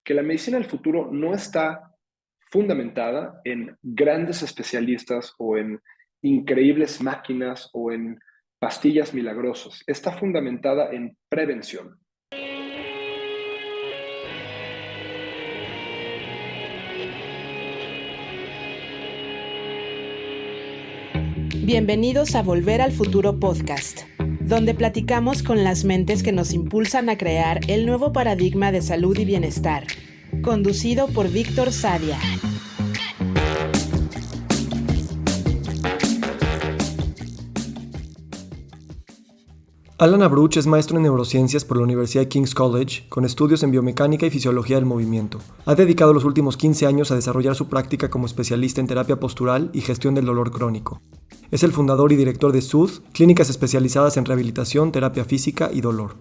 que la medicina del futuro no está fundamentada en grandes especialistas o en increíbles máquinas o en pastillas milagrosas. Está fundamentada en prevención. Bienvenidos a Volver al Futuro Podcast, donde platicamos con las mentes que nos impulsan a crear el nuevo paradigma de salud y bienestar, conducido por Víctor Sadia. Alan Abruch es maestro en neurociencias por la Universidad de King's College, con estudios en biomecánica y fisiología del movimiento. Ha dedicado los últimos 15 años a desarrollar su práctica como especialista en terapia postural y gestión del dolor crónico. Es el fundador y director de Soothe, clínicas especializadas en rehabilitación, terapia física y dolor.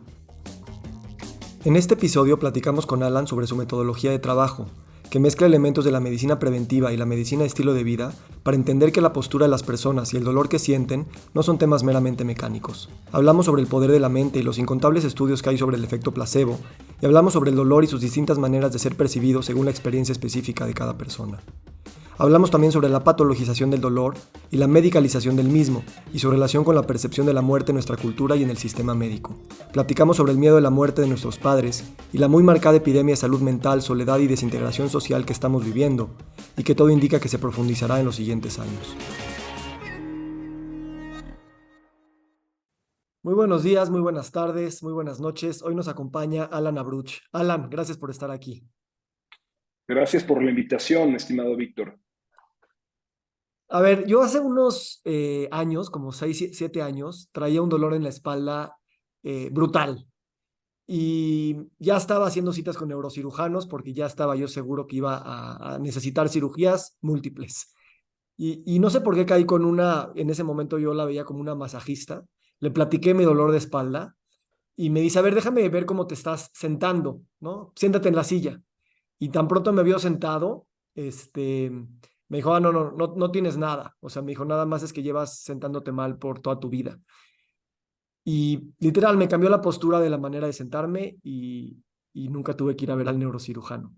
En este episodio platicamos con Alan sobre su metodología de trabajo, que mezcla elementos de la medicina preventiva y la medicina de estilo de vida para entender que la postura de las personas y el dolor que sienten no son temas meramente mecánicos. Hablamos sobre el poder de la mente y los incontables estudios que hay sobre el efecto placebo, y hablamos sobre el dolor y sus distintas maneras de ser percibido según la experiencia específica de cada persona. Hablamos también sobre la patologización del dolor y la medicalización del mismo, y su relación con la percepción de la muerte en nuestra cultura y en el sistema médico. Platicamos sobre el miedo de la muerte de nuestros padres y la muy marcada epidemia de salud mental, soledad y desintegración social que estamos viviendo, y que todo indica que se profundizará en los siguientes años. Muy buenos días, muy buenas tardes, muy buenas noches. Hoy nos acompaña Alan Abruch. Alan, gracias por estar aquí. Gracias por la invitación, estimado Víctor. A ver, yo hace unos años, como 6, 7 años, traía un dolor en la espalda brutal. Y ya estaba haciendo citas con neurocirujanos porque ya estaba yo seguro que iba a necesitar cirugías múltiples. Y no sé por qué caí con una, en ese momento yo la veía como una masajista. Le platiqué mi dolor de espalda y me dice, a ver, déjame ver cómo te estás sentando, ¿no? Siéntate en la silla. Y tan pronto me vio sentado, me dijo, no tienes nada. O sea, me dijo, nada más es que llevas sentándote mal por toda tu vida. Y literal, me cambió la postura de la manera de sentarme y nunca tuve que ir a ver al neurocirujano.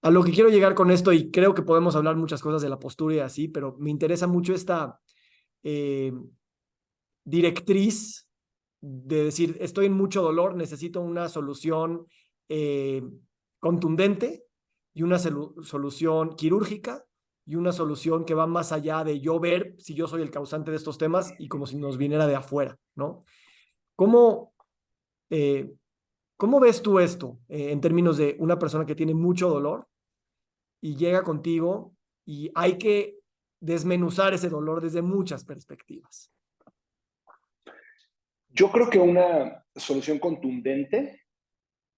A lo que quiero llegar con esto, y creo que podemos hablar muchas cosas de la postura y así, pero me interesa mucho esta eh, directriz de decir, estoy en mucho dolor, necesito una solución eh, contundente y una solución quirúrgica y una solución que va más allá de yo ver si yo soy el causante de estos temas y como si nos viniera de afuera, ¿no? ¿Cómo, eh, ¿Cómo ves tú esto en términos de una persona que tiene mucho dolor y llega contigo y hay que desmenuzar ese dolor desde muchas perspectivas? Yo creo que una solución contundente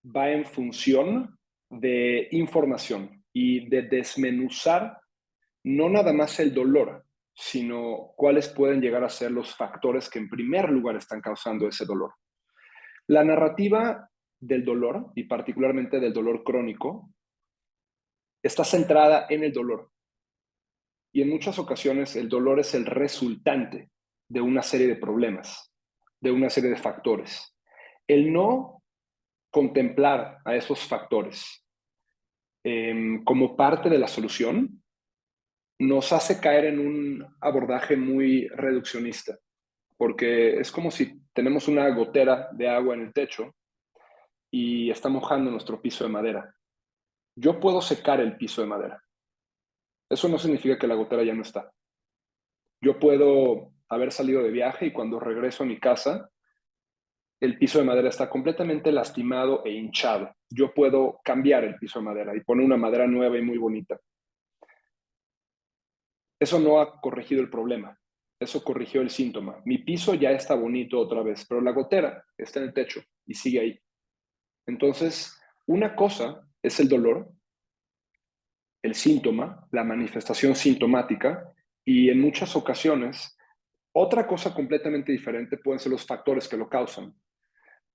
va en función de información y de desmenuzar no nada más el dolor, sino cuáles pueden llegar a ser los factores que en primer lugar están causando ese dolor. La narrativa del dolor, y particularmente del dolor crónico, está centrada en el dolor. Y en muchas ocasiones el dolor es el resultante de una serie de problemas, de una serie de factores. El no contemplar a esos factores como parte de la solución nos hace caer en un abordaje muy reduccionista, porque es como si tenemos una gotera de agua en el techo y está mojando nuestro piso de madera. Yo puedo secar el piso de madera. Eso no significa que la gotera ya no está. Yo puedo haber salido de viaje y cuando regreso a mi casa, el piso de madera está completamente lastimado e hinchado. Yo puedo cambiar el piso de madera y poner una madera nueva y muy bonita. Eso no ha corregido el problema. Eso corrigió el síntoma. Mi piso ya está bonito otra vez, pero la gotera está en el techo y sigue ahí. Entonces, una cosa es el dolor, el síntoma, la manifestación sintomática, y en muchas ocasiones, otra cosa completamente diferente pueden ser los factores que lo causan.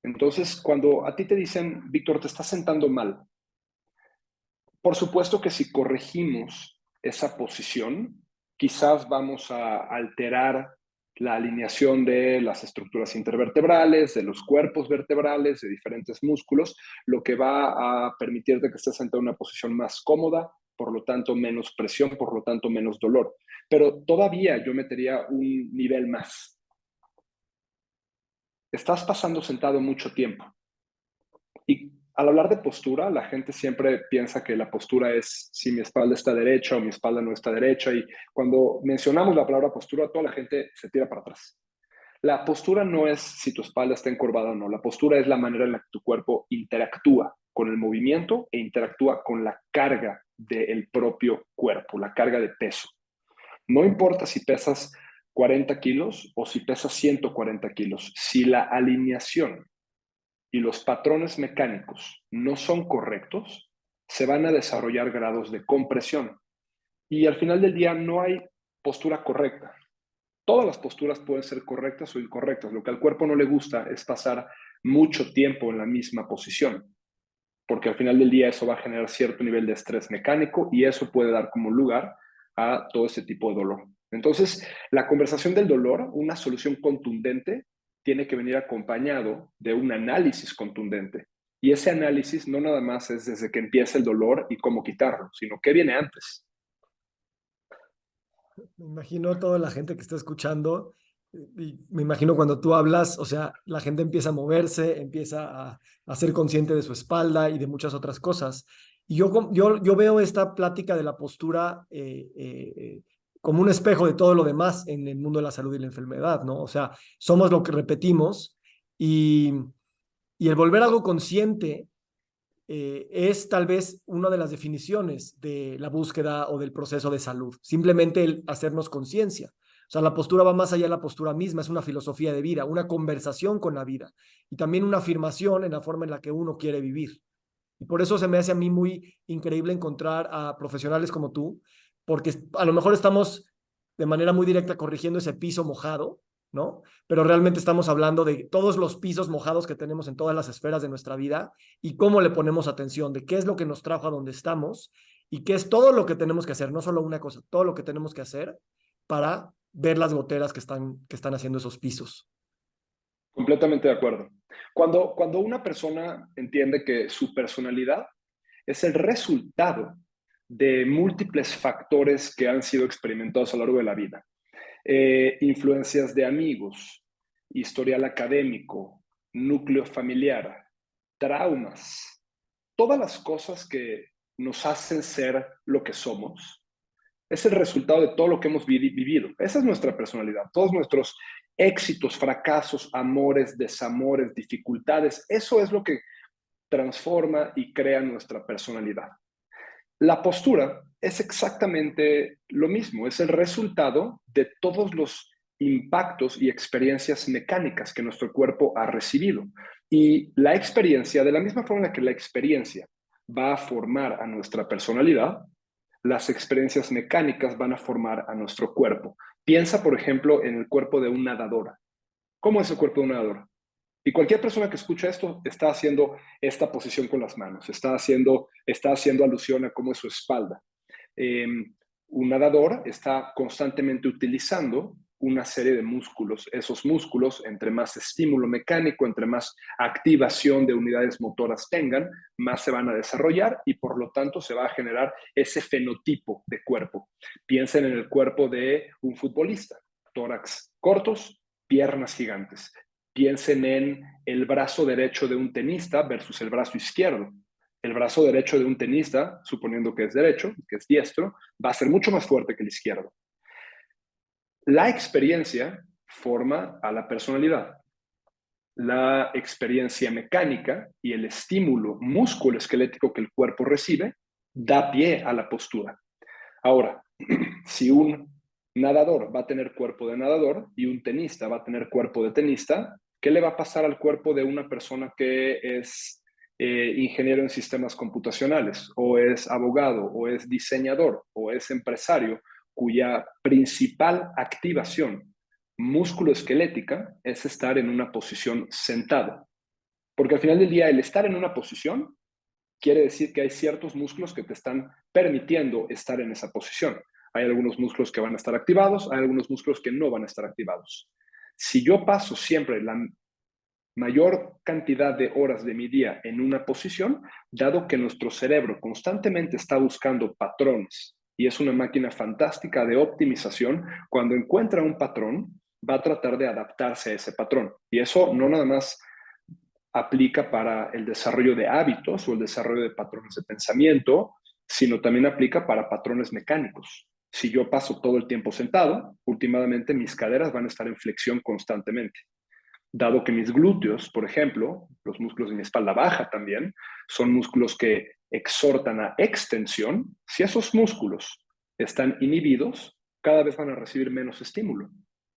Entonces, cuando a ti te dicen, Víctor, te estás sentando mal, por supuesto que si corregimos esa posición, quizás vamos a alterar la alineación de las estructuras intervertebrales, de los cuerpos vertebrales, de diferentes músculos, lo que va a permitirte que estés en una posición más cómoda, por lo tanto menos presión, por lo tanto menos dolor. Pero todavía yo metería un nivel más. Estás pasando sentado mucho tiempo. Y al hablar de postura, la gente siempre piensa que la postura es si mi espalda está derecha o mi espalda no está derecha. Y cuando mencionamos la palabra postura, toda la gente se tira para atrás. La postura no es si tu espalda está encorvada o no. La postura es la manera en la que tu cuerpo interactúa con el movimiento e interactúa con la carga del propio cuerpo, la carga de peso. No importa si pesas 40 kilos o si pesas 140 kilos. Si la alineación y los patrones mecánicos no son correctos, se van a desarrollar grados de compresión. Y al final del día no hay postura correcta. Todas las posturas pueden ser correctas o incorrectas. Lo que al cuerpo no le gusta es pasar mucho tiempo en la misma posición, porque al final del día eso va a generar cierto nivel de estrés mecánico y eso puede dar como lugar a todo ese tipo de dolor. Entonces, la conversación del dolor, una solución contundente, tiene que venir acompañado de un análisis contundente. Y ese análisis no nada más es desde que empieza el dolor y cómo quitarlo, sino qué viene antes. Me imagino toda la gente que está escuchando y me imagino cuando tú hablas, o sea, la gente empieza a moverse, empieza a ser consciente de su espalda y de muchas otras cosas. Y yo veo esta plática de la postura como un espejo de todo lo demás en el mundo de la salud y la enfermedad, ¿no? O sea, somos lo que repetimos y, y el volver algo consciente es tal vez una de las definiciones de la búsqueda o del proceso de salud. Simplemente el hacernos conciencia. O sea, la postura va más allá de la postura misma, es una filosofía de vida, una conversación con la vida y también una afirmación en la forma en la que uno quiere vivir. Y por eso se me hace a mí muy increíble encontrar a profesionales como tú, porque a lo mejor estamos de manera muy directa corrigiendo ese piso mojado, ¿no? Pero realmente estamos hablando de todos los pisos mojados que tenemos en todas las esferas de nuestra vida y cómo le ponemos atención, de qué es lo que nos trajo a donde estamos y qué es todo lo que tenemos que hacer, no solo una cosa, todo lo que tenemos que hacer para ver las goteras que están haciendo esos pisos. Completamente de acuerdo. Cuando una persona entiende que su personalidad es el resultado de múltiples factores que han sido experimentados a lo largo de la vida, influencias de amigos, historial académico, núcleo familiar, traumas, todas las cosas que nos hacen ser lo que somos, es el resultado de todo lo que hemos vivido. Esa es nuestra personalidad. Todos nuestros éxitos, fracasos, amores, desamores, dificultades, eso es lo que transforma y crea nuestra personalidad. La postura es exactamente lo mismo, es el resultado de todos los impactos y experiencias mecánicas que nuestro cuerpo ha recibido. Y la experiencia, de la misma forma que la experiencia va a formar a nuestra personalidad, las experiencias mecánicas van a formar a nuestro cuerpo. Piensa, por ejemplo, en el cuerpo de un nadador. ¿Cómo es el cuerpo de un nadador? Y cualquier persona que escucha esto está haciendo esta posición con las manos, está haciendo alusión a cómo es su espalda. Un nadador está constantemente utilizando una serie de músculos. Esos músculos, entre más estímulo mecánico, entre más activación de unidades motoras tengan, más se van a desarrollar y por lo tanto se va a generar ese fenotipo de cuerpo. Piensen en el cuerpo de un futbolista, tórax cortos, piernas gigantes. Piensen en el brazo derecho de un tenista versus el brazo izquierdo. El brazo derecho de un tenista, suponiendo que es derecho, que es diestro, va a ser mucho más fuerte que el izquierdo. La experiencia forma a la personalidad. La experiencia mecánica y el estímulo músculo-esquelético que el cuerpo recibe da pie a la postura. Ahora, si un nadador va a tener cuerpo de nadador y un tenista va a tener cuerpo de tenista, ¿qué le va a pasar al cuerpo de una persona que es ingeniero en sistemas computacionales, o es abogado, o es diseñador, o es empresario, cuya principal activación músculo-esquelética es estar en una posición sentado? Porque al final del día, el estar en una posición quiere decir que hay ciertos músculos que te están permitiendo estar en esa posición. Hay algunos músculos que van a estar activados, hay algunos músculos que no van a estar activados. Si yo paso siempre la mayor cantidad de horas de mi día en una posición, dado que nuestro cerebro constantemente está buscando patrones y es una máquina fantástica de optimización, cuando encuentra un patrón, va a tratar de adaptarse a ese patrón. Y eso no nada más aplica para el desarrollo de hábitos o el desarrollo de patrones de pensamiento, sino también aplica para patrones mecánicos. Si yo paso todo el tiempo sentado, últimamente mis caderas van a estar en flexión constantemente. Dado que mis glúteos, por ejemplo, los músculos de mi espalda baja también, son músculos que exhortan a extensión, si esos músculos están inhibidos, cada vez van a recibir menos estímulo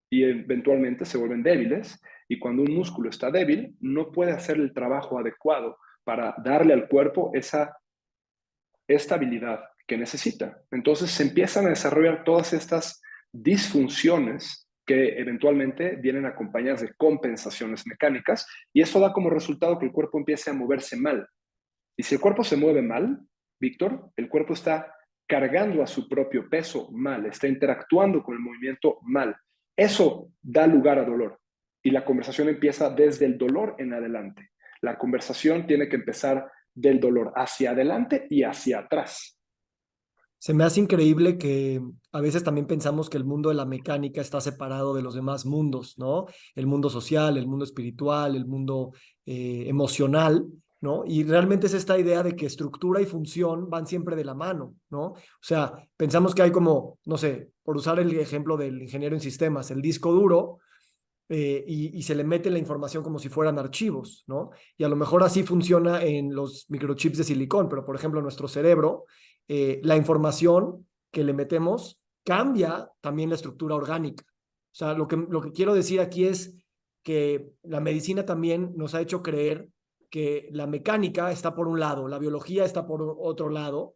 y eventualmente se vuelven débiles. Y cuando un músculo está débil, no puede hacer el trabajo adecuado para darle al cuerpo esa estabilidad que necesita. Entonces se empiezan a desarrollar todas estas disfunciones que eventualmente vienen acompañadas de compensaciones mecánicas, y eso da como resultado que el cuerpo empiece a moverse mal. Y si el cuerpo se mueve mal, Víctor, el cuerpo está cargando a su propio peso mal, está interactuando con el movimiento mal. Eso da lugar a dolor. Y la conversación empieza desde el dolor en adelante. La conversación tiene que empezar del dolor hacia adelante y hacia atrás. Se me hace increíble que a veces también pensamos que el mundo de la mecánica está separado de los demás mundos, ¿no? El mundo social, el mundo espiritual, el mundo emocional, ¿no? Y realmente es esta idea de que estructura y función van siempre de la mano, ¿no? O sea, pensamos que hay como, no sé, por usar el ejemplo del ingeniero en sistemas, el disco duro, y se le mete la información como si fueran archivos, ¿no? Y a lo mejor así funciona en los microchips de silicón, pero por ejemplo nuestro cerebro, la información que le metemos cambia también la estructura orgánica. O sea, lo que quiero decir aquí es que la medicina también nos ha hecho creer que la mecánica está por un lado, la biología está por otro lado,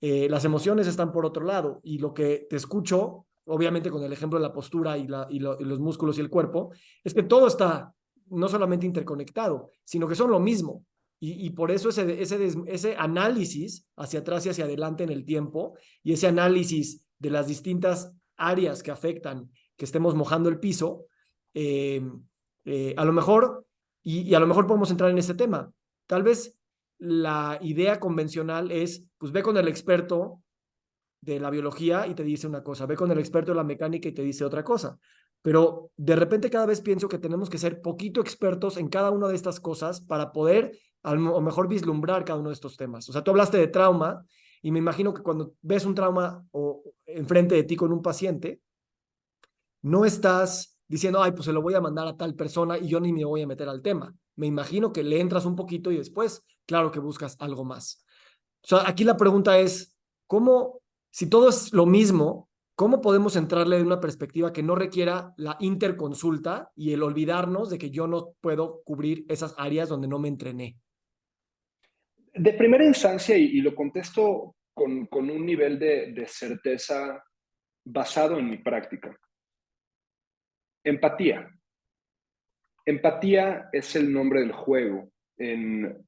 las emociones están por otro lado, y lo que te escucho, obviamente con el ejemplo de la postura y los músculos y el cuerpo, es que todo está no solamente interconectado, sino que son lo mismo. Y por eso ese análisis hacia atrás y hacia adelante en el tiempo, y ese análisis de las distintas áreas que afectan que estemos mojando el piso, eh, a lo mejor, y a lo mejor podemos entrar en este tema. Tal vez la idea convencional es, pues ve con el experto de la biología y te dice una cosa, ve con el experto de la mecánica y te dice otra cosa. Pero de repente cada vez pienso que tenemos que ser poquito expertos en cada una de estas cosas para poder a lo mejor vislumbrar cada uno de estos temas. O sea, tú hablaste de trauma y me imagino que cuando ves un trauma o enfrente de ti con un paciente, no estás diciendo, ay, pues se lo voy a mandar a tal persona y yo ni me voy a meter al tema. Me imagino que le entras un poquito y después, claro que buscas algo más. O sea, aquí la pregunta es, ¿cómo, si todo es lo mismo, cómo podemos entrarle de una perspectiva que no requiera la interconsulta y el olvidarnos de que yo no puedo cubrir esas áreas donde no me entrené? De primera instancia, y lo contesto con un nivel de certeza basado en mi práctica. Empatía. Empatía es el nombre del juego en,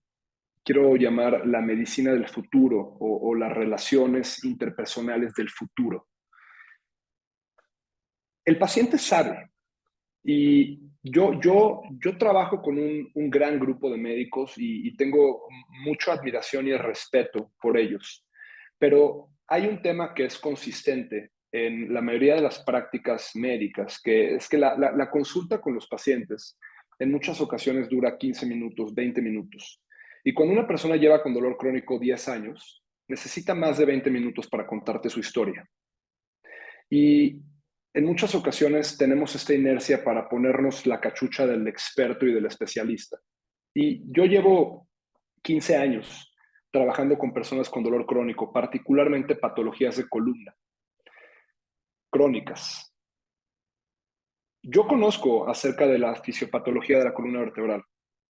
quiero llamar, la medicina del futuro o las relaciones interpersonales del futuro. El paciente sabe, y yo trabajo con un gran grupo de médicos y tengo mucha admiración y respeto por ellos, pero hay un tema que es consistente en la mayoría de las prácticas médicas, que es que la consulta con los pacientes en muchas ocasiones dura 15 minutos, 20 minutos. Y cuando una persona lleva con dolor crónico 10 años, necesita más de 20 minutos para contarte su historia. Y en muchas ocasiones tenemos esta inercia para ponernos la cachucha del experto y del especialista. Y yo llevo 15 años trabajando con personas con dolor crónico, particularmente patologías de columna crónicas. Yo conozco acerca de la fisiopatología de la columna vertebral,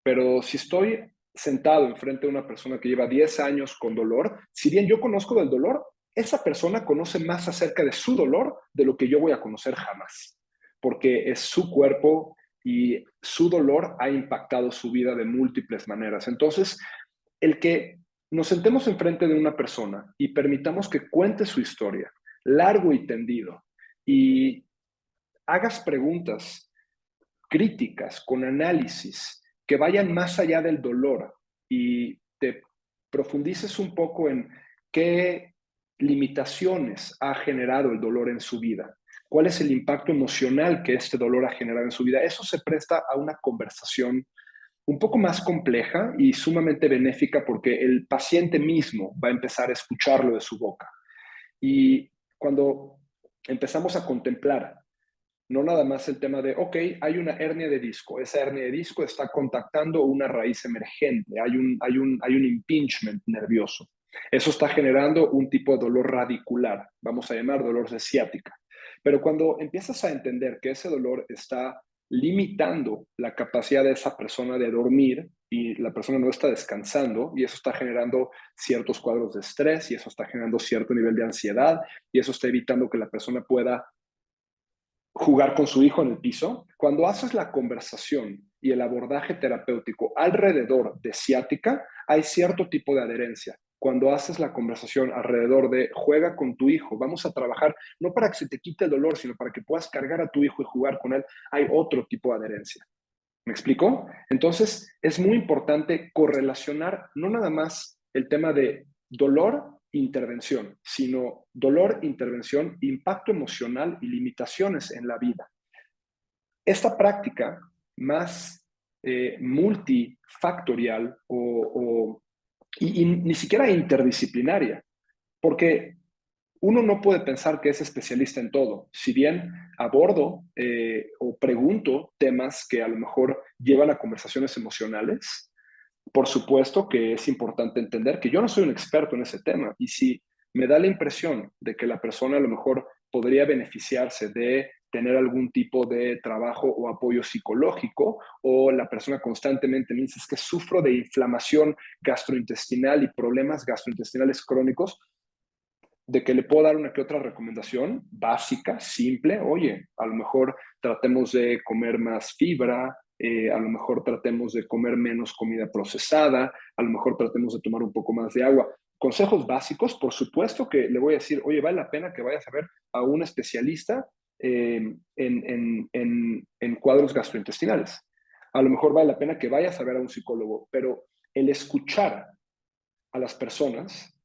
pero si estoy sentado enfrente de una persona que lleva 10 años con dolor, si bien yo conozco del dolor, esa persona conoce más acerca de su dolor de lo que yo voy a conocer jamás, porque es su cuerpo y su dolor ha impactado su vida de múltiples maneras. Entonces, el que nos sentemos enfrente de una persona y permitamos que cuente su historia, largo y tendido y hagas preguntas críticas, con análisis, que vayan más allá del dolor y te profundices un poco en qué limitaciones ha generado el dolor en su vida, cuál es el impacto emocional que este dolor ha generado en su vida. Eso se presta a una conversación un poco más compleja y sumamente benéfica porque el paciente mismo va a empezar a escucharlo de su boca. Y cuando empezamos a contemplar no nada más el tema de, ok, hay una hernia de disco. Esa hernia de disco está contactando una raíz emergente. Hay un impingement nervioso. Eso está generando un tipo de dolor radicular. Vamos a llamar dolor de ciática. Pero cuando empiezas a entender que ese dolor está limitando la capacidad de esa persona de dormir y la persona no está descansando y eso está generando ciertos cuadros de estrés y eso está generando cierto nivel de ansiedad y eso está evitando que la persona pueda jugar con su hijo en el piso, cuando haces la conversación y el abordaje terapéutico alrededor de ciática, hay cierto tipo de adherencia. Cuando haces la conversación alrededor de juega con tu hijo, vamos a trabajar no para que se te quite el dolor, sino para que puedas cargar a tu hijo y jugar con él, hay otro tipo de adherencia. ¿Me explico? Entonces, es muy importante correlacionar no nada más el tema de dolor, intervención, sino dolor, intervención, impacto emocional y limitaciones en la vida. Esta práctica más multifactorial y ni siquiera interdisciplinaria, porque uno no puede pensar que es especialista en todo. Si bien abordo o pregunto temas que a lo mejor llevan a conversaciones emocionales, por supuesto que es importante entender que yo no soy un experto en ese tema. Y si me da la impresión de que la persona a lo mejor podría beneficiarse de tener algún tipo de trabajo o apoyo psicológico, o la persona constantemente me dice es que sufro de inflamación gastrointestinal y problemas gastrointestinales crónicos, de que le puedo dar una que otra recomendación básica, simple. Oye, a lo mejor tratemos de comer más fibra, a lo mejor tratemos de comer menos comida procesada, a lo mejor tratemos de tomar un poco más de agua. Consejos básicos, por supuesto que le voy a decir, oye, vale la pena que vayas a ver a un especialista en cuadros gastrointestinales. A lo mejor vale la pena que vayas a ver a un psicólogo, pero el escuchar a las personas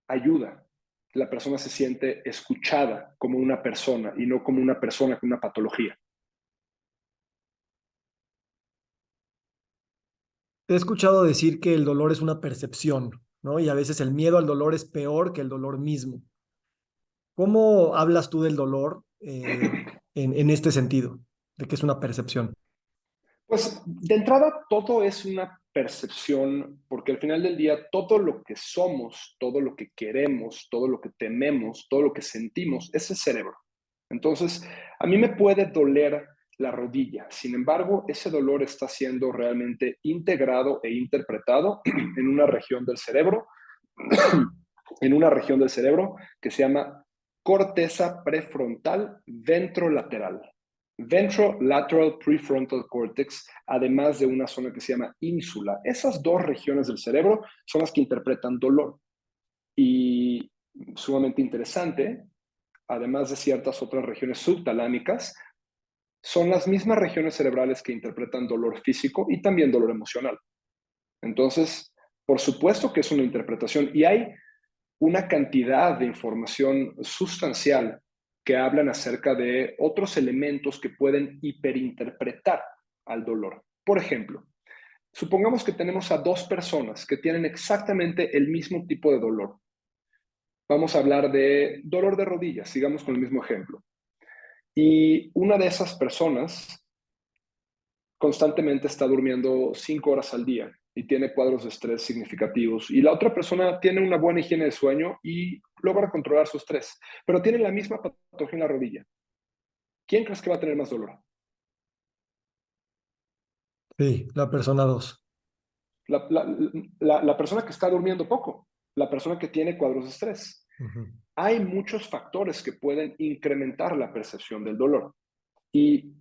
ayuda. La persona se siente escuchada como una persona y no como una persona con una patología. Te he escuchado decir que el dolor es una percepción, ¿no? Y a veces el miedo al dolor es peor que el dolor mismo. ¿Cómo hablas tú del dolor en este sentido, de que es una percepción? Pues de entrada todo es una percepción, porque al final del día todo lo que somos, todo lo que queremos, todo lo que tememos, todo lo que sentimos es el cerebro. Entonces, a mí me puede doler la rodilla, sin embargo, ese dolor está siendo realmente integrado e interpretado en una región del cerebro, en una región del cerebro que se llama corteza prefrontal ventrolateral. Ventrolateral prefrontal cortex, además de una zona que se llama ínsula. Esas dos regiones del cerebro son las que interpretan dolor. Y sumamente interesante, además de ciertas otras regiones subtalámicas, son las mismas regiones cerebrales que interpretan dolor físico y también dolor emocional. Entonces, por supuesto que es una interpretación y hay una cantidad de información sustancial que hablan acerca de otros elementos que pueden hiperinterpretar al dolor. Por ejemplo, supongamos que tenemos a dos personas que tienen exactamente el mismo tipo de dolor. Vamos a hablar de dolor de rodillas, sigamos con el mismo ejemplo. Y una de esas personas constantemente está durmiendo 5 horas al día y tiene cuadros de estrés significativos. Y la otra persona tiene una buena higiene de sueño y logra controlar su estrés, pero tiene la misma patología en la rodilla. ¿Quién crees que va a tener más dolor? Sí, la persona dos. La, la, la persona que está durmiendo poco, la persona que tiene cuadros de estrés. Ujú. Hay muchos factores que pueden incrementar la percepción del dolor. Y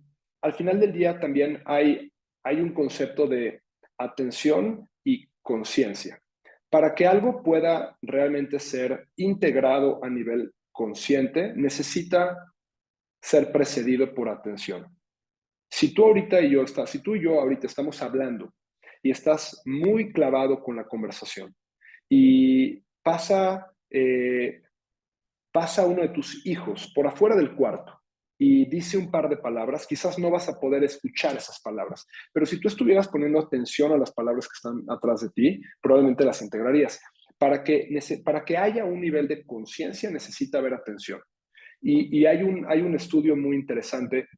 al final del día también hay un concepto de atención y conciencia. Para que algo pueda realmente ser integrado a nivel consciente necesita ser precedido por atención. Si tú y yo ahorita estamos hablando y estás muy clavado con la conversación y pasa uno de tus hijos por afuera del cuarto y dice un par de palabras, quizás no vas a poder escuchar esas palabras, pero si tú estuvieras poniendo atención a las palabras que están atrás de ti, probablemente las integrarías. Para que haya un nivel de conciencia necesita haber atención. Y hay un estudio muy interesante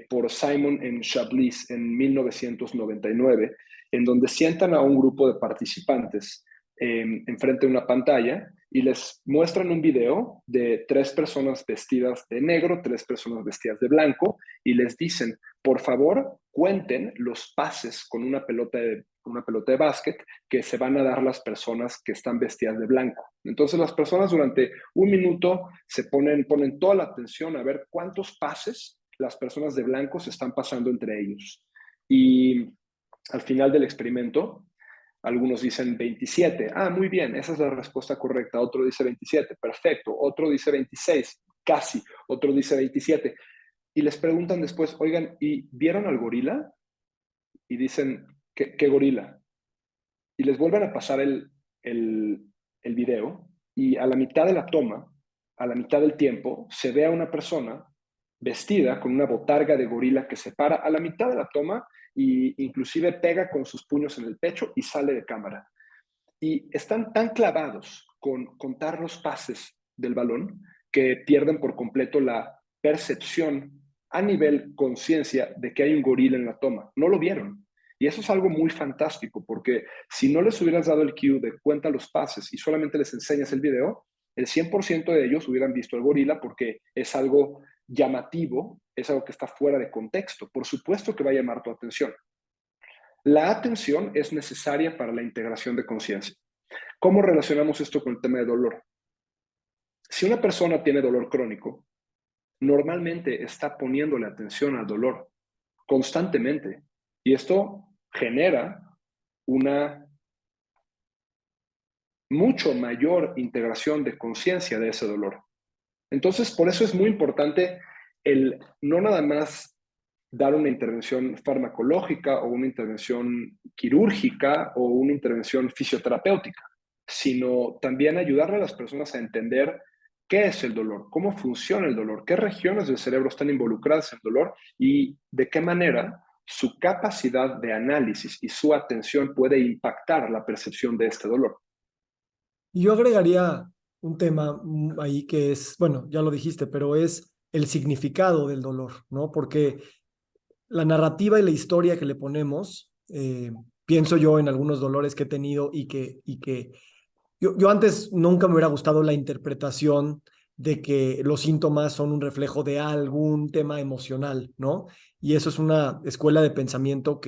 por Simon and Chablis en 1999, en donde sientan a un grupo de participantes enfrente de una pantalla y les muestran un video de 3 personas vestidas de negro, 3 personas vestidas de blanco, y les dicen, por favor, cuenten los pases con una pelota de básquet que se van a dar las personas que están vestidas de blanco. Entonces las personas durante un minuto ponen toda la atención a ver cuántos pases las personas de blanco se están pasando entre ellos. Y al final del experimento, algunos dicen 27. Ah, muy bien, esa es la respuesta correcta. Otro dice 27, perfecto. Otro dice 26, casi. Otro dice 27. Y les preguntan después, oigan, ¿y vieron al gorila? Y dicen, ¿qué gorila? Y les vuelven a pasar el video y a la mitad de la toma, a la mitad del tiempo, se ve a una persona vestida con una botarga de gorila que se para a la mitad de la toma e inclusive pega con sus puños en el pecho y sale de cámara. Y están tan clavados con contar los pases del balón que pierden por completo la percepción a nivel conciencia de que hay un gorila en la toma. No lo vieron. Y eso es algo muy fantástico, porque si no les hubieras dado el cue de cuenta los pases y solamente les enseñas el video, el 100% de ellos hubieran visto el gorila porque es algo llamativo, es algo que está fuera de contexto. Por supuesto que va a llamar tu atención. La atención es necesaria para la integración de conciencia. ¿Cómo relacionamos esto con el tema de dolor? Si una persona tiene dolor crónico, normalmente está poniéndole atención al dolor constantemente. Y esto genera una mucho mayor integración de conciencia de ese dolor. Entonces, por eso es muy importante el no nada más dar una intervención farmacológica o una intervención quirúrgica o una intervención fisioterapéutica, sino también ayudarle a las personas a entender qué es el dolor, cómo funciona el dolor, qué regiones del cerebro están involucradas en el dolor y de qué manera su capacidad de análisis y su atención puede impactar la percepción de este dolor. Y yo agregaría un tema ahí que es, bueno, ya lo dijiste, pero es el significado del dolor, ¿no? Porque la narrativa y la historia que le ponemos, pienso yo en algunos dolores que he tenido y que yo antes nunca me hubiera gustado la interpretación de que los síntomas son un reflejo de algún tema emocional, ¿no? Y eso es una escuela de pensamiento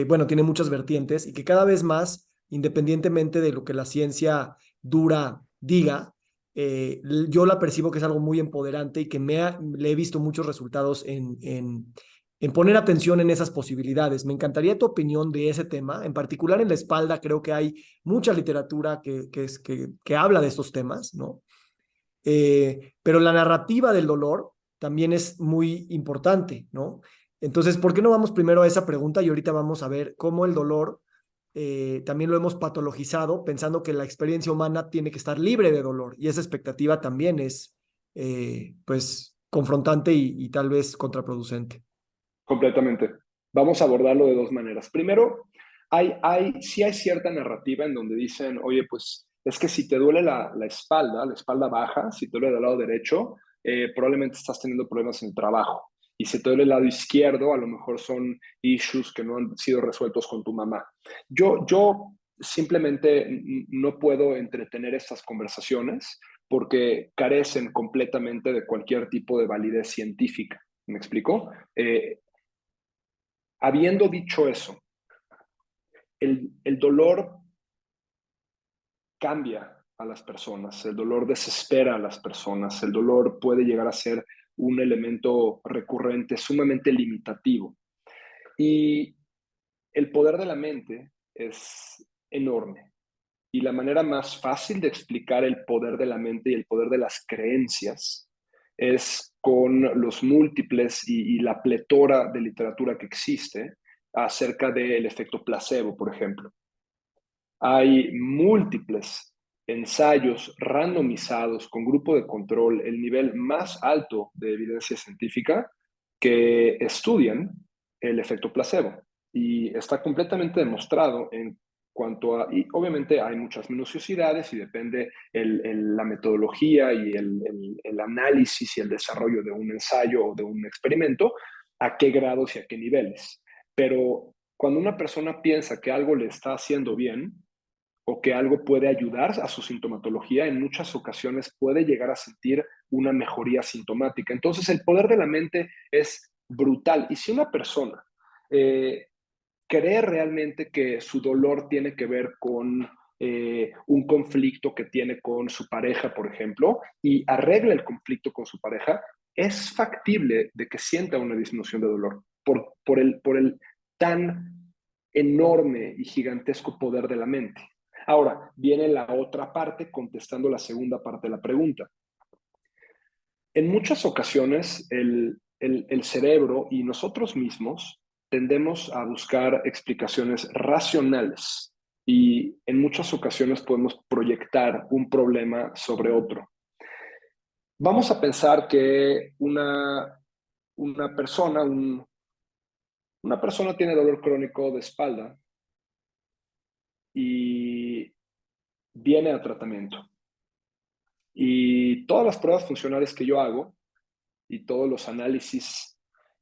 bueno, tiene muchas vertientes y que cada vez más, independientemente de lo que la ciencia dura diga, yo la percibo que es algo muy empoderante y que le he visto muchos resultados en poner atención en esas posibilidades. Me encantaría tu opinión de ese tema, en particular en la espalda, creo que hay mucha literatura que habla de estos temas, ¿no? Pero la narrativa del dolor también es muy importante, ¿no? Entonces, ¿por qué no vamos primero a esa pregunta y ahorita vamos a ver cómo el dolor también lo hemos patologizado pensando que la experiencia humana tiene que estar libre de dolor y esa expectativa también es, pues, confrontante y tal vez contraproducente. Completamente. Vamos a abordarlo de dos maneras. Primero, sí hay cierta narrativa en donde dicen, oye, pues es que si te duele la espalda baja, si te duele del lado derecho, probablemente estás teniendo problemas en el trabajo. Y si te duele el lado izquierdo, a lo mejor son issues que no han sido resueltos con tu mamá. Yo simplemente no puedo entretener estas conversaciones porque carecen completamente de cualquier tipo de validez científica. ¿Me explico? Habiendo dicho eso, el dolor cambia a las personas, el dolor desespera a las personas, el dolor puede llegar a ser un elemento recurrente sumamente limitativo. Y el poder de la mente es enorme. Y la manera más fácil de explicar el poder de la mente y el poder de las creencias es con los múltiples y la pletora de literatura que existe acerca del efecto placebo, por ejemplo. Hay múltiples ensayos randomizados con grupo de control, el nivel más alto de evidencia científica, que estudian el efecto placebo. Y está completamente demostrado en cuanto a, y obviamente hay muchas minuciosidades y depende la metodología y el análisis y el desarrollo de un ensayo o de un experimento, a qué grados y a qué niveles. Pero cuando una persona piensa que algo le está haciendo bien, o que algo puede ayudar a su sintomatología, en muchas ocasiones puede llegar a sentir una mejoría sintomática. Entonces, el poder de la mente es brutal. Y si una persona cree realmente que su dolor tiene que ver con un conflicto que tiene con su pareja, por ejemplo, y arregla el conflicto con su pareja, es factible de que sienta una disminución de dolor por el tan enorme y gigantesco poder de la mente. Ahora, viene la otra parte contestando la segunda parte de la pregunta. En muchas ocasiones, el cerebro y nosotros mismos tendemos a buscar explicaciones racionales y en muchas ocasiones podemos proyectar un problema sobre otro. Vamos a pensar que una persona, una persona tiene dolor crónico de espalda y viene a tratamiento. Y todas las pruebas funcionales que yo hago y todos los análisis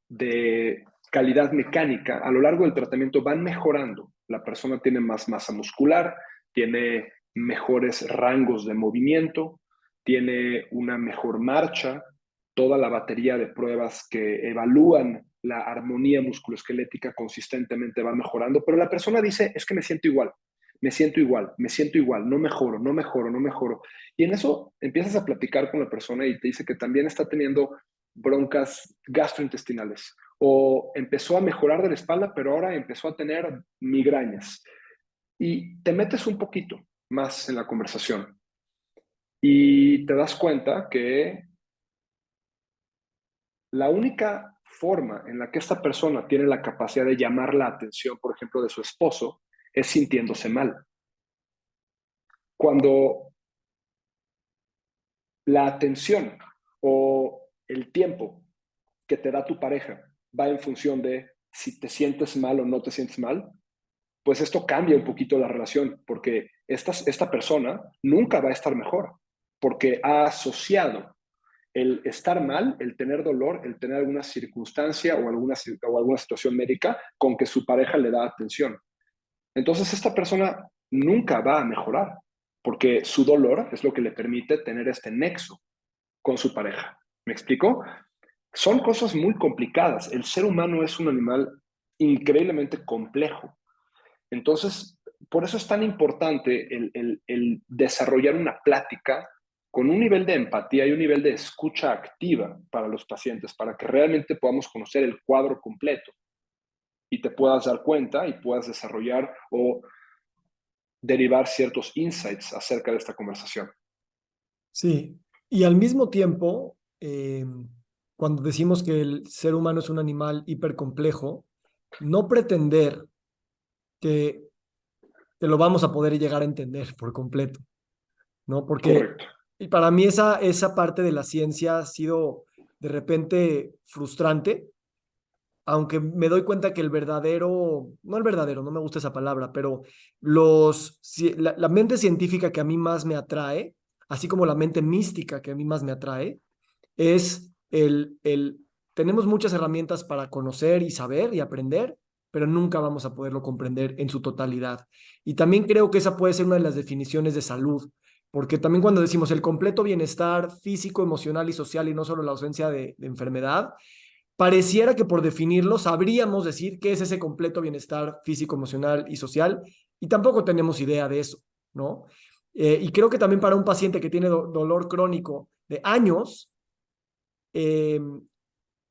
de calidad mecánica a lo largo del tratamiento van mejorando. La persona tiene más masa muscular, tiene mejores rangos de movimiento, tiene una mejor marcha, toda la batería de pruebas que evalúan la armonía musculoesquelética consistentemente va mejorando, pero la persona dice, es que me siento igual, me siento igual, me siento igual, no mejoro, no mejoro, no mejoro. Y en eso empiezas a platicar con la persona y te dice que también está teniendo broncas gastrointestinales o empezó a mejorar de la espalda, pero ahora empezó a tener migrañas. Y te metes un poquito más en la conversación y te das cuenta que la única forma en la que esta persona tiene la capacidad de llamar la atención, por ejemplo, de su esposo, es sintiéndose mal. Cuando la atención o el tiempo que te da tu pareja va en función de si te sientes mal o no te sientes mal, pues esto cambia un poquito la relación, porque esta persona nunca va a estar mejor, porque ha asociado el estar mal, el tener dolor, el tener alguna circunstancia o alguna situación médica con que su pareja le da atención. Entonces esta persona nunca va a mejorar, porque su dolor es lo que le permite tener este nexo con su pareja. ¿Me explico? Son cosas muy complicadas. El ser humano es un animal increíblemente complejo. Entonces, por eso es tan importante el desarrollar una plática con un nivel de empatía y un nivel de escucha activa para los pacientes, para que realmente podamos conocer el cuadro completo y te puedas dar cuenta y puedas desarrollar o derivar ciertos insights acerca de esta conversación. Sí, y al mismo tiempo, cuando decimos que el ser humano es un animal hipercomplejo, no pretender que, que lo vamos a poder llegar a entender por completo, ¿no? Porque Correcto. y para mí esa parte de la ciencia ha sido de repente frustrante, aunque me doy cuenta que el verdadero, no el verdadero, no me gusta esa palabra, pero la mente científica que a mí más me atrae, así como la mente mística que a mí más me atrae, es tenemos muchas herramientas para conocer y saber y aprender, pero nunca vamos a poderlo comprender en su totalidad. Y también creo que esa puede ser una de las definiciones de salud, porque también cuando decimos el completo bienestar físico, emocional y social y no solo la ausencia de enfermedad, pareciera que por definirlo sabríamos decir qué es ese completo bienestar físico, emocional y social, y tampoco tenemos idea de eso, ¿no? Y creo que también para un paciente que tiene dolor crónico de años, eh,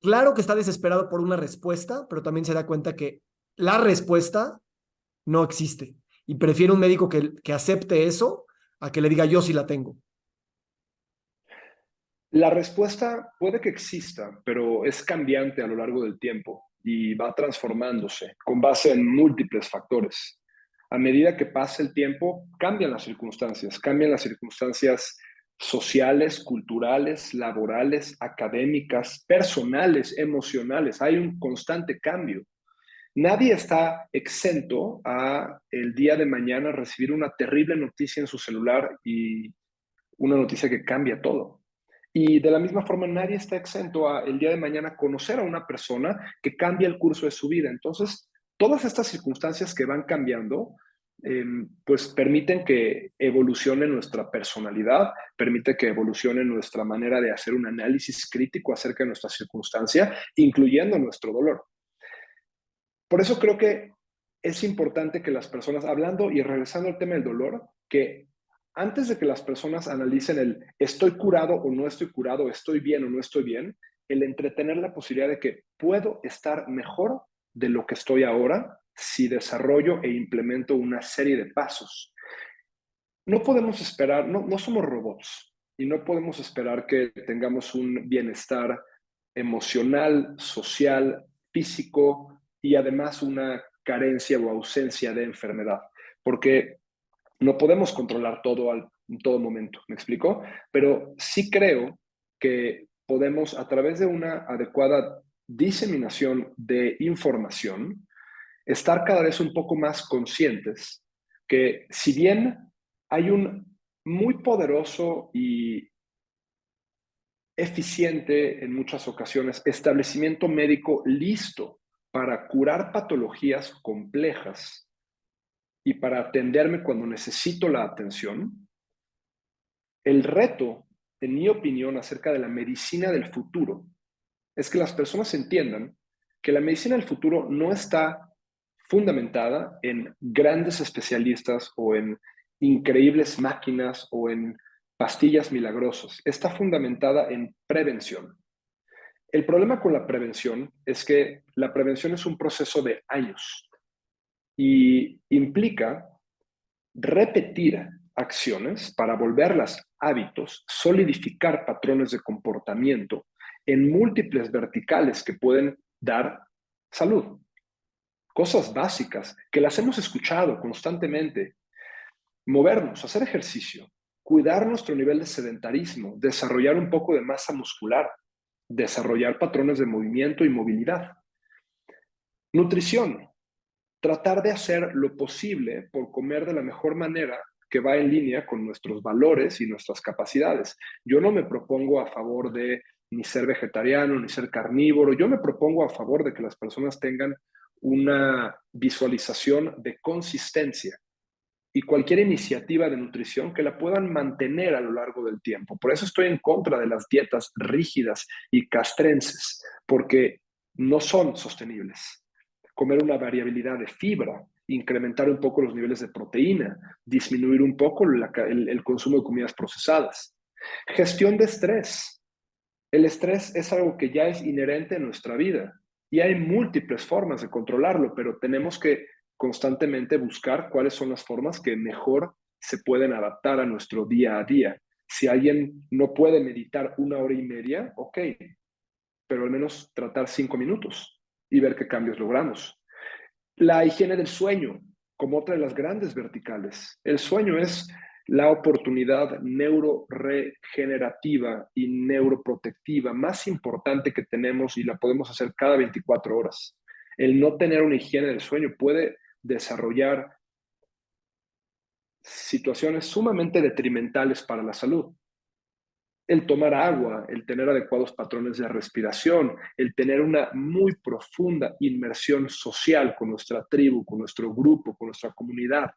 claro que está desesperado por una respuesta, pero también se da cuenta que la respuesta no existe. Y prefiere un médico que acepte eso a que le diga yo sí la tengo. La respuesta puede que exista, pero es cambiante a lo largo del tiempo y va transformándose con base en múltiples factores. A medida que pasa el tiempo, cambian las circunstancias sociales, culturales, laborales, académicas, personales, emocionales. Hay un constante cambio. Nadie está exento a el día de mañana recibir una terrible noticia en su celular y una noticia que cambia todo. Y de la misma forma, nadie está exento a el día de mañana conocer a una persona que cambia el curso de su vida. Entonces, todas estas circunstancias que van cambiando, pues permiten que evolucione nuestra personalidad, permite que evolucione nuestra manera de hacer un análisis crítico acerca de nuestra circunstancia, incluyendo nuestro dolor. Por eso creo que es importante que las personas, hablando y regresando al tema del dolor, que antes de que las personas analicen el estoy curado o no estoy curado, estoy bien o no estoy bien, el entretener la posibilidad de que puedo estar mejor de lo que estoy ahora si desarrollo e implemento una serie de pasos. No podemos esperar, no somos robots y no podemos esperar que tengamos un bienestar emocional, social, físico y además una carencia o ausencia de enfermedad, porque no podemos controlar todo en todo momento, ¿me explico? Pero sí creo que podemos, a través de una adecuada diseminación de información, estar cada vez un poco más conscientes que si bien hay un muy poderoso y eficiente en muchas ocasiones establecimiento médico listo para curar patologías complejas y para atenderme cuando necesito la atención, el reto, en mi opinión, acerca de la medicina del futuro es que las personas entiendan que la medicina del futuro no está fundamentada en grandes especialistas o en increíbles máquinas o en pastillas milagrosas. Está fundamentada en prevención. El problema con la prevención es que la prevención es un proceso de años y implica repetir acciones para volverlas hábitos, solidificar patrones de comportamiento en múltiples verticales que pueden dar salud. Cosas básicas que las hemos escuchado constantemente. Movernos, hacer ejercicio, cuidar nuestro nivel de sedentarismo, desarrollar un poco de masa muscular, desarrollar patrones de movimiento y movilidad. Nutrición, tratar de hacer lo posible por comer de la mejor manera que va en línea con nuestros valores y nuestras capacidades. Yo no me propongo a favor de ni ser vegetariano, ni ser carnívoro. Yo me propongo a favor de que las personas tengan una visualización de consistencia y cualquier iniciativa de nutrición que la puedan mantener a lo largo del tiempo. Por eso estoy en contra de las dietas rígidas y castrenses, porque no son sostenibles. Comer una variabilidad de fibra, incrementar un poco los niveles de proteína, disminuir un poco el consumo de comidas procesadas. Gestión de estrés. El estrés es algo que ya es inherente en nuestra vida y hay múltiples formas de controlarlo, pero tenemos que constantemente buscar cuáles son las formas que mejor se pueden adaptar a nuestro día a día. Si alguien no puede meditar 1 hora y media, ok, pero al menos tratar 5 minutos y ver qué cambios logramos. La higiene del sueño, como otra de las grandes verticales. El sueño es la oportunidad neuroregenerativa y neuroprotectiva más importante que tenemos y la podemos hacer cada 24 horas. El no tener una higiene del sueño puede desarrollar situaciones sumamente detrimentales para la salud. El tomar agua, el tener adecuados patrones de respiración, el tener una muy profunda inmersión social con nuestra tribu, con nuestro grupo, con nuestra comunidad.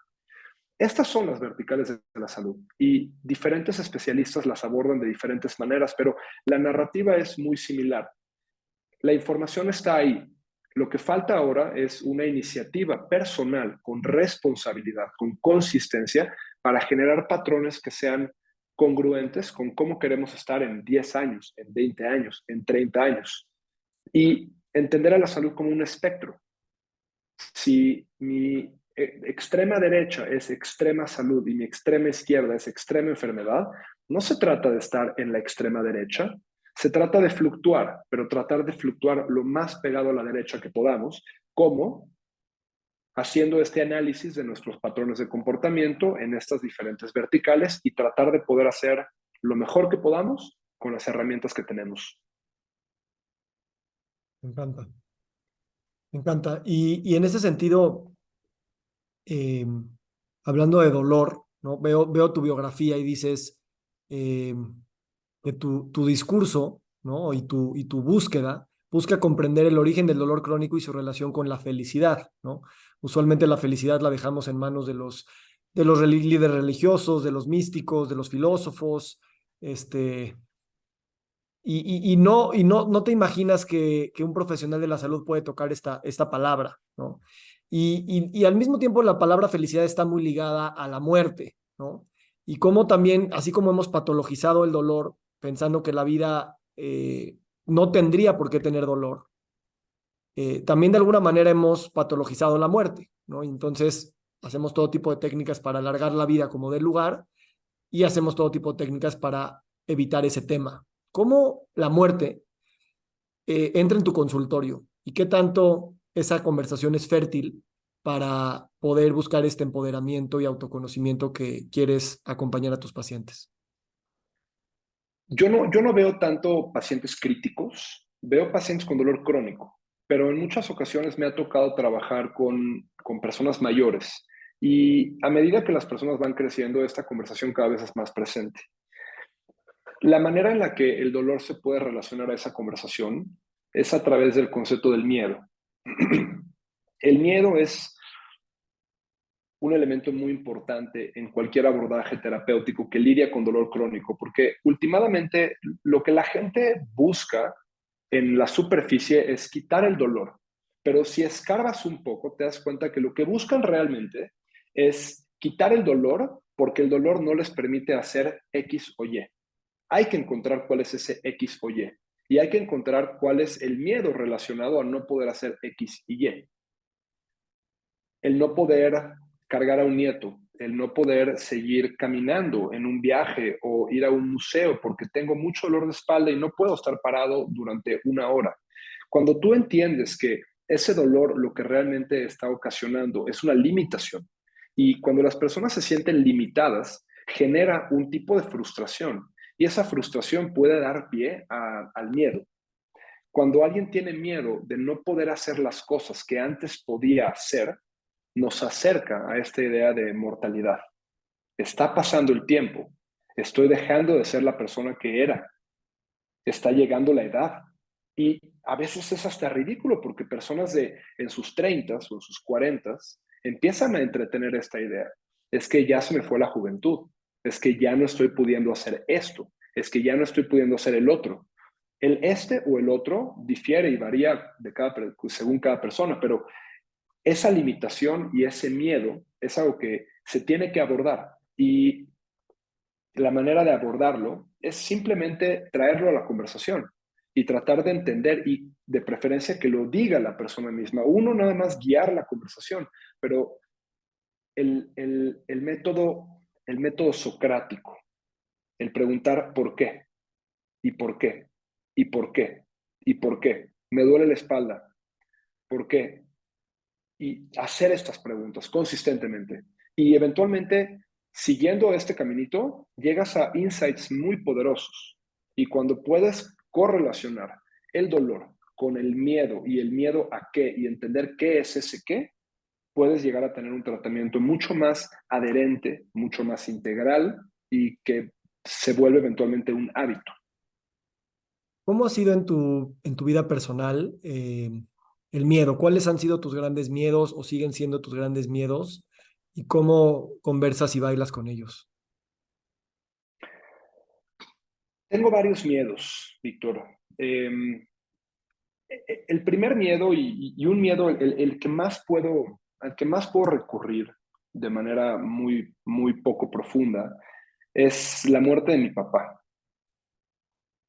Estas son las verticales de la salud y diferentes especialistas las abordan de diferentes maneras, pero la narrativa es muy similar. La información está ahí. Lo que falta ahora es una iniciativa personal con responsabilidad, con consistencia, para generar patrones que sean congruentes con cómo queremos estar en 10 años, en 20 años, en 30 años. Y entender a la salud como un espectro. Si mi extrema derecha es extrema salud y mi extrema izquierda es extrema enfermedad, no se trata de estar en la extrema derecha, se trata de fluctuar, pero tratar de fluctuar lo más pegado a la derecha que podamos, como haciendo este análisis de nuestros patrones de comportamiento en estas diferentes verticales y tratar de poder hacer lo mejor que podamos con las herramientas que tenemos. Me encanta, me encanta. Y en ese sentido, eh, hablando de dolor, ¿no? Veo tu biografía y dices eh, que tu discurso, ¿no? Y tu búsqueda busca comprender el origen del dolor crónico y su relación con la felicidad, ¿no? Usualmente la felicidad la dejamos en manos de los líderes religiosos, de los místicos, de los filósofos, este, no te imaginas que un profesional de la salud puede tocar esta palabra, ¿no? Y al mismo tiempo la palabra felicidad está muy ligada a la muerte, ¿no? Y como también, así como hemos patologizado el dolor, pensando que la vida no tendría por qué tener dolor, también de alguna manera hemos patologizado la muerte, ¿no? Y entonces hacemos todo tipo de técnicas para alargar la vida como dé lugar y hacemos todo tipo de técnicas para evitar ese tema. ¿Cómo la muerte entra en tu consultorio y qué tanto esa conversación es fértil para poder buscar este empoderamiento y autoconocimiento que quieres acompañar a tus pacientes? Yo no veo tanto pacientes críticos, veo pacientes con dolor crónico, pero en muchas ocasiones me ha tocado trabajar con personas mayores y a medida que las personas van creciendo, esta conversación cada vez es más presente. La manera en la que el dolor se puede relacionar a esa conversación es a través del concepto del miedo. El miedo es un elemento muy importante en cualquier abordaje terapéutico que lidia con dolor crónico, porque últimamente lo que la gente busca en la superficie es quitar el dolor, pero si escarbas un poco te das cuenta que lo que buscan realmente es quitar el dolor porque el dolor no les permite hacer X o Y. Hay que encontrar cuál es ese X o Y y hay que encontrar cuál es el miedo relacionado a no poder hacer X y Y. El no poder cargar a un nieto, el no poder seguir caminando en un viaje o ir a un museo porque tengo mucho dolor de espalda y no puedo estar parado durante una hora. Cuando tú entiendes que ese dolor lo que realmente está ocasionando es una limitación y cuando las personas se sienten limitadas, genera un tipo de frustración y esa frustración puede dar pie al miedo. Cuando alguien tiene miedo de no poder hacer las cosas que antes podía hacer, nos acerca a esta idea de mortalidad. Está pasando el tiempo, estoy dejando de ser la persona que era, está llegando la edad. Y a veces es hasta ridículo porque personas en sus 30 o en sus 40 empiezan a entretener esta idea. Es que ya se me fue la juventud, es que ya no estoy pudiendo hacer esto, es que ya no estoy pudiendo hacer el otro. El este o el otro difiere y varía según cada persona, pero esa limitación y ese miedo es algo que se tiene que abordar y la manera de abordarlo es simplemente traerlo a la conversación y tratar de entender y de preferencia que lo diga la persona misma. Uno nada más guiar la conversación, pero el método socrático, el preguntar por qué y por qué y por qué y por qué, me duele la espalda, ¿por qué? Y hacer estas preguntas consistentemente. Y eventualmente, siguiendo este caminito, llegas a insights muy poderosos. Y cuando puedes correlacionar el dolor con el miedo y el miedo a qué y entender qué es ese qué, puedes llegar a tener un tratamiento mucho más adherente, mucho más integral y que se vuelve eventualmente un hábito. ¿Cómo ha sido en tu vida personal el miedo? ¿Cuáles han sido tus grandes miedos o siguen siendo tus grandes miedos? ¿Y cómo conversas y bailas con ellos? Tengo varios miedos, Víctor. El primer miedo y un miedo, al que más puedo recurrir de manera muy, muy poco profunda, es la muerte de mi papá.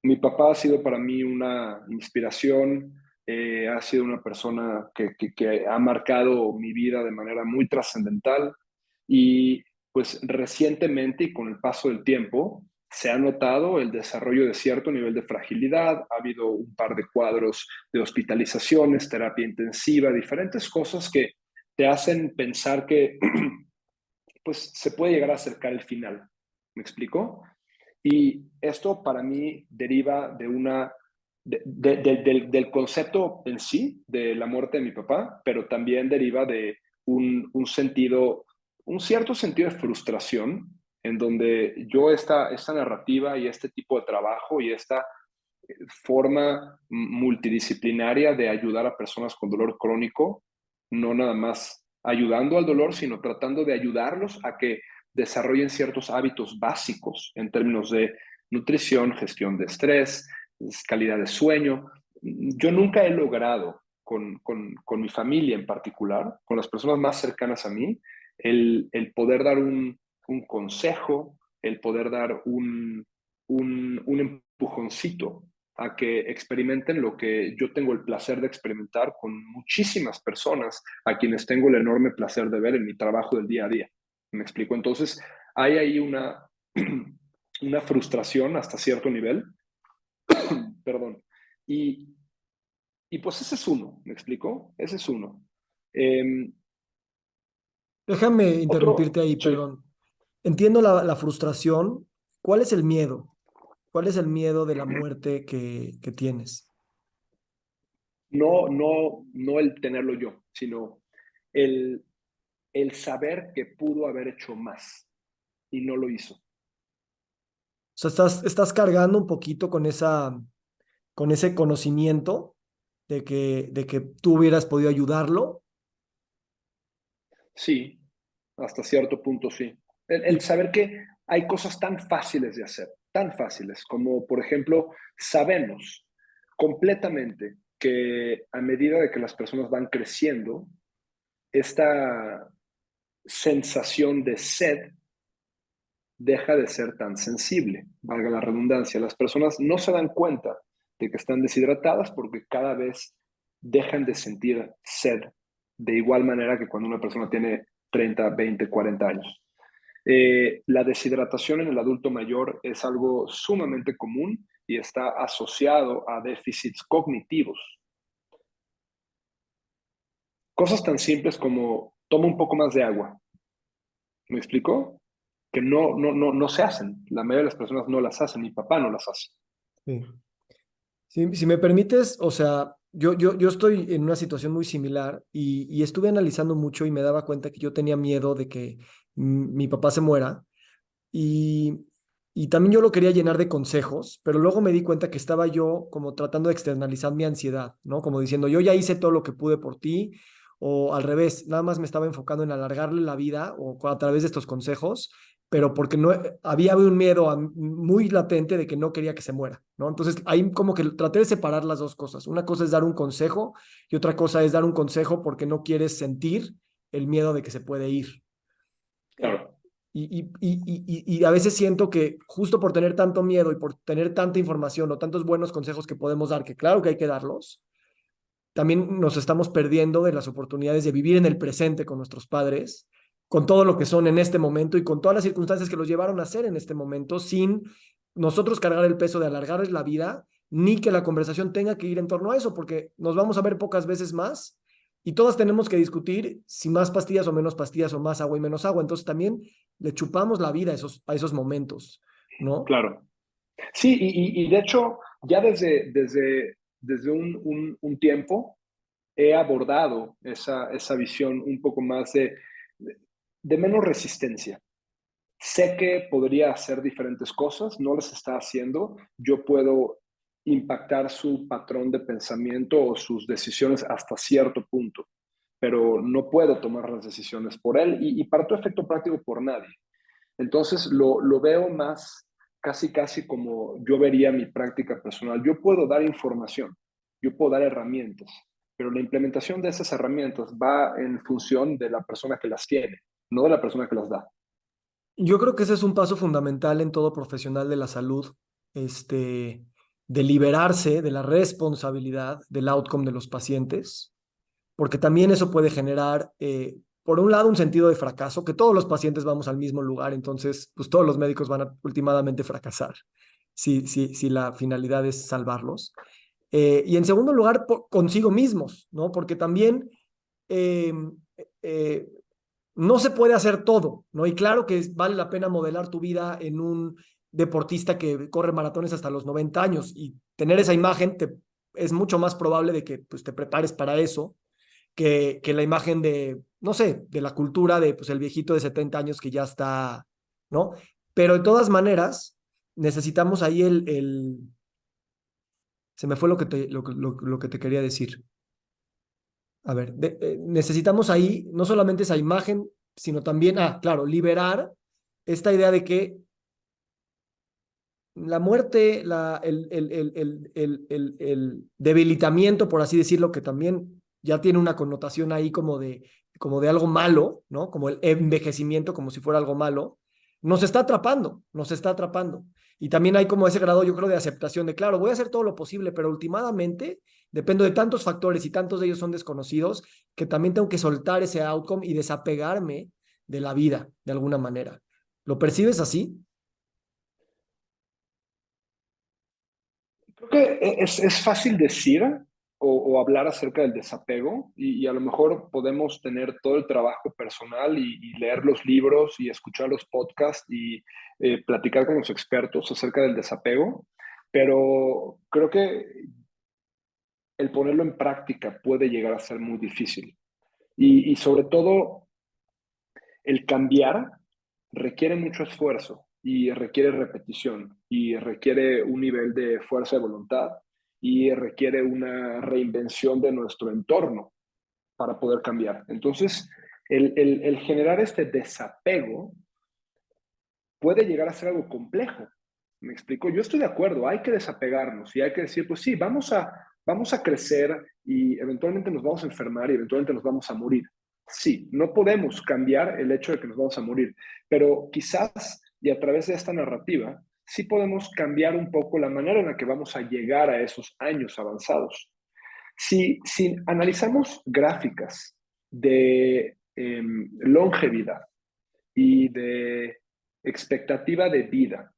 Mi papá ha sido para mí una inspiración, Ha sido una persona que ha marcado mi vida de manera muy trascendental y pues recientemente y con el paso del tiempo se ha notado el desarrollo de cierto nivel de fragilidad, ha habido un par de cuadros de hospitalizaciones, terapia intensiva, diferentes cosas que te hacen pensar que pues se puede llegar a acercar el final. ¿Me explico? Y esto para mí deriva de del concepto en sí de la muerte de mi papá, pero también deriva de un sentido, un cierto sentido de frustración en donde yo esta narrativa y este tipo de trabajo y esta forma multidisciplinaria de ayudar a personas con dolor crónico, no nada más ayudando al dolor, sino tratando de ayudarlos a que desarrollen ciertos hábitos básicos en términos de nutrición, gestión de estrés, calidad de sueño. Yo nunca he logrado con mi familia en particular, con las personas más cercanas a mí, el poder dar un consejo, el poder dar un empujoncito a que experimenten lo que yo tengo el placer de experimentar con muchísimas personas a quienes tengo el enorme placer de ver en mi trabajo del día a día. ¿Me explico? Entonces, hay ahí una frustración hasta cierto nivel, perdón, y, y pues ese es uno, ¿me explico? Ese es uno. Eh, Déjame otro, interrumpirte ahí, sí, perdón. Entiendo la frustración. ¿Cuál es el miedo? ¿Cuál es el miedo de la muerte que tienes? no el tenerlo yo, sino el, el saber que pudo haber hecho más y no lo hizo. O sea, estás cargando un poquito con ese conocimiento de que tú hubieras podido ayudarlo. Sí, hasta cierto punto sí. El Y, saber que hay cosas tan fáciles de hacer, tan fáciles, como por ejemplo, sabemos completamente que a medida de que las personas van creciendo, esta sensación de sed deja de ser tan sensible, valga la redundancia. Las personas no se dan cuenta de que están deshidratadas porque cada vez dejan de sentir sed de igual manera que cuando una persona tiene 30, 20, 40 años. La deshidratación en el adulto mayor es algo sumamente común y está asociado a déficits cognitivos. Cosas tan simples como toma un poco más de agua. ¿Me explico? Que no se hacen. La mayoría de las personas no las hacen. Mi papá no las hace. sí. Si me permites, o sea, yo estoy en una situación muy similar y estuve analizando mucho y me daba cuenta que yo tenía miedo de que mi papá se muera y, y también yo lo quería llenar de consejos, pero luego me di cuenta que estaba yo como tratando de externalizar mi ansiedad, ¿no? Como diciendo, yo ya hice todo lo que pude por ti, o al revés, nada más me estaba enfocando en alargarle la vida o a través de estos consejos, pero porque no había un miedo muy latente de que no quería que se muera, ¿no? Entonces ahí como que traté de separar las dos cosas. Una cosa es dar un consejo y otra cosa es dar un consejo porque no quieres sentir el miedo de que se puede ir. Eh, Claro, y a veces siento que justo por tener tanto miedo y por tener tanta información o tantos buenos consejos que podemos dar, que claro que hay que darlos, también nos estamos perdiendo de las oportunidades de vivir en el presente con nuestros padres, con todo lo que son en este momento y con todas las circunstancias que los llevaron a ser en este momento, sin nosotros cargar el peso de alargarles la vida, ni que la conversación tenga que ir en torno a eso, porque nos vamos a ver pocas veces más y todas tenemos que discutir si más pastillas o menos pastillas o más agua y menos agua. Entonces también le chupamos la vida a esos momentos, ¿no? claro. Sí, y de hecho, ya desde un tiempo he abordado esa visión un poco más de menos resistencia. Sé que podría hacer diferentes cosas, no las está haciendo. Yo puedo impactar su patrón de pensamiento o sus decisiones hasta cierto punto, pero no puedo tomar las decisiones por él y para tu efecto práctico por nadie. Entonces lo veo más casi como yo vería mi práctica personal. Yo puedo dar información, yo puedo dar herramientas, pero la implementación de esas herramientas va en función de la persona que las tiene, no de la persona que las da. Yo creo que ese es un paso fundamental en todo profesional de la salud, este, de liberarse de la responsabilidad del outcome de los pacientes, porque también eso puede generar, por un lado, un sentido de fracaso, que todos los pacientes vamos al mismo lugar, entonces, pues todos los médicos van a últimamente fracasar si la finalidad es salvarlos. Y en segundo lugar, consigo mismos, ¿no? Porque también eh, eh, no se puede hacer todo, ¿no? Y claro que vale la pena modelar tu vida en un deportista que corre maratones hasta los 90 años y tener esa imagen es mucho más probable de que pues, te prepares para eso que la imagen de, no sé, de la cultura de pues, el viejito de 70 años que ya está, ¿no? Pero de todas maneras, necesitamos ahí se me fue lo que te quería decir. A ver, necesitamos ahí no solamente esa imagen, sino también, claro, liberar esta idea de que la muerte, el debilitamiento, por así decirlo, que también ya tiene una connotación ahí como de algo malo, ¿no? Como el envejecimiento, como si fuera algo malo, nos está atrapando, nos está atrapando. Y también hay como ese grado, yo creo, de aceptación de, claro, voy a hacer todo lo posible, pero últimamente dependo de tantos factores y tantos de ellos son desconocidos que también tengo que soltar ese outcome y desapegarme de la vida de alguna manera. ¿Lo percibes así? Creo que es fácil decir o hablar acerca del desapego y a lo mejor podemos tener todo el trabajo personal y leer los libros y escuchar los podcasts y platicar con los expertos acerca del desapego, pero creo que el ponerlo en práctica puede llegar a ser muy difícil. Y sobre todo, el cambiar requiere mucho esfuerzo y requiere repetición y requiere un nivel de fuerza de voluntad y requiere una reinvención de nuestro entorno para poder cambiar. Entonces, el generar este desapego puede llegar a ser algo complejo. ¿Me explico? Yo estoy de acuerdo, hay que desapegarnos y hay que decir, pues sí, vamos a crecer y eventualmente nos vamos a enfermar y eventualmente nos vamos a morir. Sí, no podemos cambiar el hecho de que nos vamos a morir, pero quizás y a través de esta narrativa sí podemos cambiar un poco la manera en la que vamos a llegar a esos años avanzados. Si analizamos gráficas de longevidad y de expectativa de vida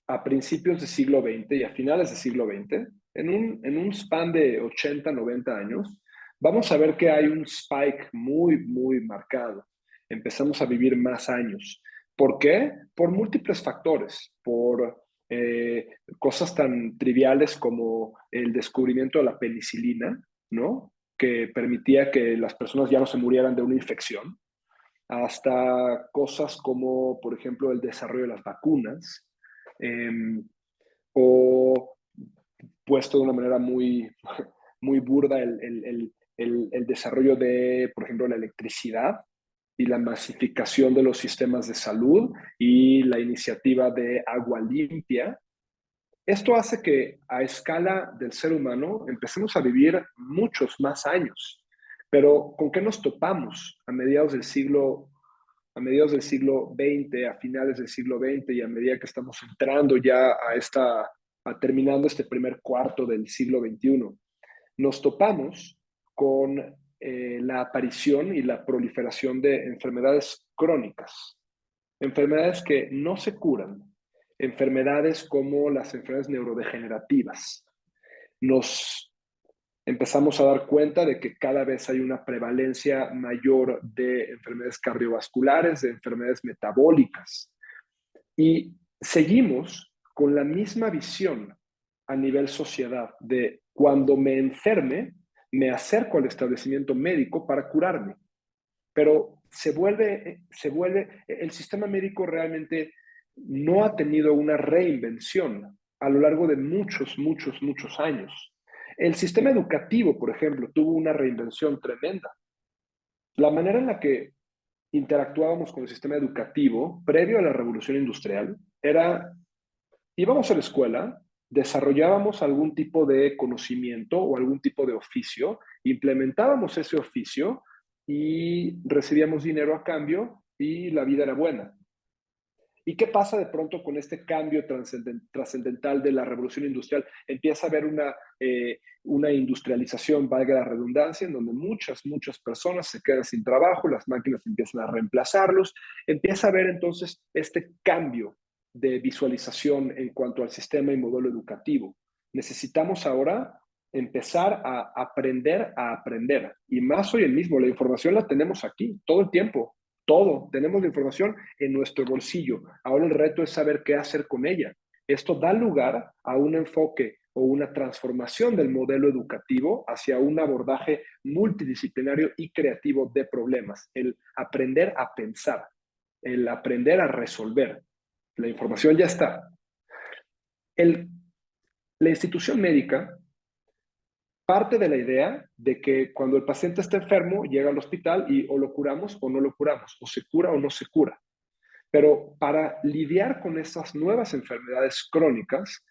a principios del siglo XX y a finales del siglo XX, en un span de 80, 90 años, vamos a ver que hay un spike muy, muy marcado. Empezamos a vivir más años. ¿Por qué? Por múltiples factores, por cosas tan triviales como el descubrimiento de la penicilina, ¿no? Que permitía que las personas ya no se murieran de una infección, hasta cosas como, por ejemplo, el desarrollo de las vacunas, eh, o puesto de una manera muy, muy burda, el desarrollo de, por ejemplo, la electricidad y la masificación de los sistemas de salud y la iniciativa de agua limpia. Esto hace que a escala del ser humano empecemos a vivir muchos más años. Pero ¿con qué nos topamos a mediados del siglo XX, a finales del siglo XX y a medida que estamos entrando ya a terminando este primer cuarto del siglo XXI? Nos topamos con la aparición y la proliferación de enfermedades crónicas, enfermedades que no se curan, enfermedades como las enfermedades neurodegenerativas. Nos empezamos a dar cuenta de que cada vez hay una prevalencia mayor de enfermedades cardiovasculares, de enfermedades metabólicas. Y seguimos con la misma visión a nivel sociedad de cuando me enferme, me acerco al establecimiento médico para curarme. Pero el sistema médico realmente no ha tenido una reinvención a lo largo de muchos, muchos, muchos años. El sistema educativo, por ejemplo, tuvo una reinvención tremenda. La manera en la que interactuábamos con el sistema educativo previo a la revolución industrial era, íbamos a la escuela, desarrollábamos algún tipo de conocimiento o algún tipo de oficio, implementábamos ese oficio y recibíamos dinero a cambio y la vida era buena. ¿Y qué pasa de pronto con este cambio trascendental de la revolución industrial? Empieza a haber una industrialización, valga la redundancia, en donde muchas personas se quedan sin trabajo, las máquinas empiezan a reemplazarlos. Empieza a haber entonces este cambio de visualización en cuanto al sistema y modelo educativo. Necesitamos ahora empezar a aprender. Y más hoy mismo, la información la tenemos aquí todo el tiempo. Todo, tenemos la información en nuestro bolsillo. Ahora el reto es saber qué hacer con ella. Esto da lugar a un enfoque o una transformación del modelo educativo hacia un abordaje multidisciplinario y creativo de problemas. El aprender a pensar, el aprender a resolver. La información ya está. La institución médica parte de la idea de que cuando el paciente está enfermo, llega al hospital y o lo curamos o no lo curamos, o se cura o no se cura. Pero para lidiar con estas nuevas enfermedades crónicas,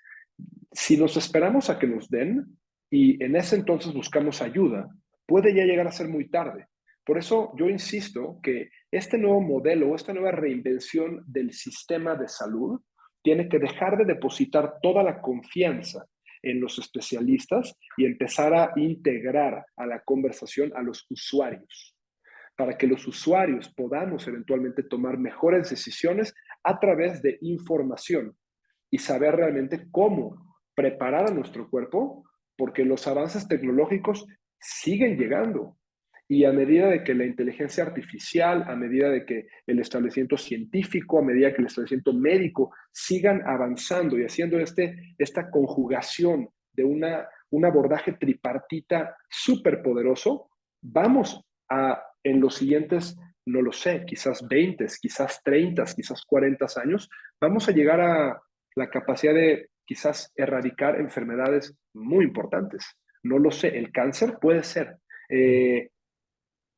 si nos esperamos a que nos den y en ese entonces buscamos ayuda, puede ya llegar a ser muy tarde. Por eso yo insisto que este nuevo modelo, esta nueva reinvención del sistema de salud, tiene que dejar de depositar toda la confianza en los especialistas y empezar a integrar a la conversación a los usuarios, para que los usuarios podamos eventualmente tomar mejores decisiones a través de información y saber realmente cómo preparar a nuestro cuerpo, porque los avances tecnológicos siguen llegando. Y a medida de que la inteligencia artificial, a medida de que el establecimiento científico, a medida que el establecimiento médico sigan avanzando y haciendo esta conjugación de un abordaje tripartita súper poderoso, vamos a, en los siguientes, no lo sé, quizás 20, quizás 30, quizás 40 años, vamos a llegar a la capacidad de quizás erradicar enfermedades muy importantes. No lo sé, el cáncer puede ser.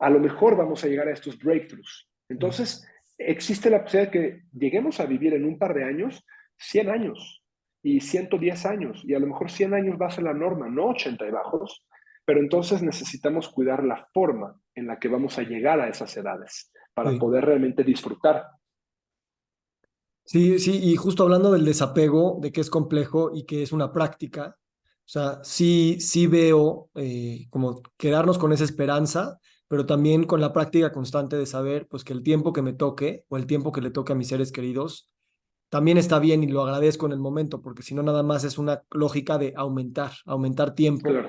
A lo mejor vamos a llegar a estos breakthroughs. Entonces, existe la posibilidad de que lleguemos a vivir en un par de años 100 años y 110 años, y a lo mejor 100 años va a ser la norma, no 80 y bajos, pero entonces necesitamos cuidar la forma en la que vamos a llegar a esas edades para Sí. poder realmente disfrutar. Sí, sí, y justo hablando del desapego, de que es complejo y que es una práctica, o sea, sí veo como quedarnos con esa esperanza, pero también con la práctica constante de saber pues que el tiempo que me toque o el tiempo que le toque a mis seres queridos también está bien y lo agradezco en el momento, porque si no nada más es una lógica de aumentar tiempo Claro.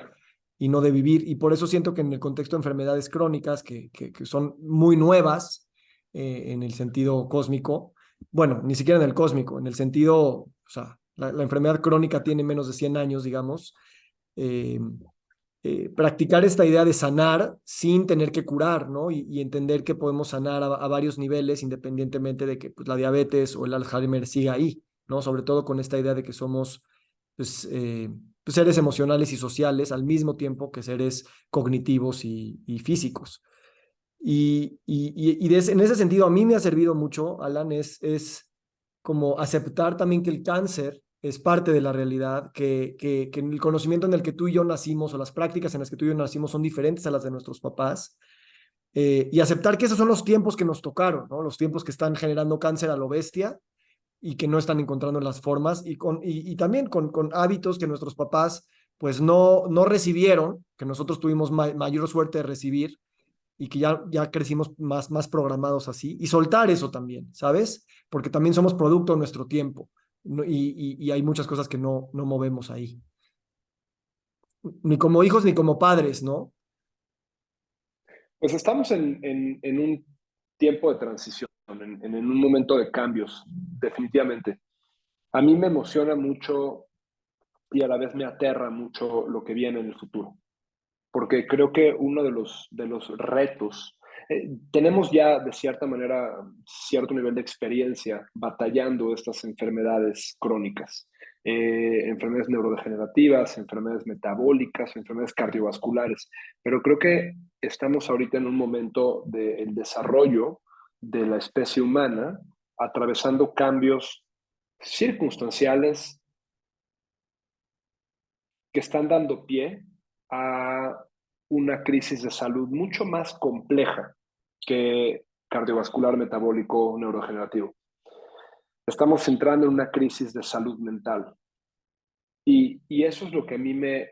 y no de vivir. Y por eso siento que en el contexto de enfermedades crónicas, que son muy nuevas en el sentido cósmico, bueno, ni siquiera en el cósmico, en el sentido, o sea, la enfermedad crónica tiene menos de 100 años, digamos, eh, practicar esta idea de sanar sin tener que curar, ¿no? Y entender que podemos sanar a varios niveles independientemente de que pues, la diabetes o el Alzheimer siga ahí, ¿no? Sobre todo con esta idea de que somos pues, pues, seres emocionales y sociales al mismo tiempo que seres cognitivos y físicos. En ese sentido, a mí me ha servido mucho, Alan, es como aceptar también que el cáncer es parte de la realidad, que el conocimiento en el que tú y yo nacimos o las prácticas en las que tú y yo nacimos son diferentes a las de nuestros papás, y aceptar que esos son los tiempos que nos tocaron, ¿no? Los tiempos que están generando cáncer a lo bestia y que no están encontrando las formas y también con hábitos que nuestros papás pues no recibieron, que nosotros tuvimos mayor suerte de recibir y que ya crecimos más programados así, y soltar eso también, ¿sabes? Porque también somos producto de nuestro tiempo, ¿no? Y hay muchas cosas que no movemos ahí, ni como hijos ni como padres, ¿no? Pues estamos en un tiempo de transición, en un momento de cambios, definitivamente. A mí me emociona mucho y a la vez me aterra mucho lo que viene en el futuro, porque creo que uno de los retos, tenemos ya de cierta manera cierto nivel de experiencia batallando estas enfermedades crónicas, enfermedades neurodegenerativas, enfermedades metabólicas, enfermedades cardiovasculares, pero creo que estamos ahorita en un momento del desarrollo de la especie humana atravesando cambios circunstanciales que están dando pie a una crisis de salud mucho más compleja que cardiovascular, metabólico, neurodegenerativo. estamos entrando en una crisis de salud mental. Y eso es lo que a mí me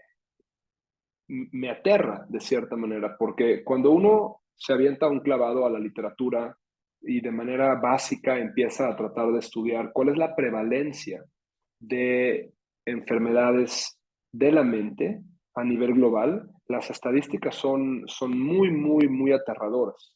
aterra de cierta manera, porque cuando uno se avienta un clavado a la literatura y de manera básica empieza a tratar de estudiar cuál es la prevalencia de enfermedades de la mente a nivel global, las estadísticas son muy, muy, muy aterradoras.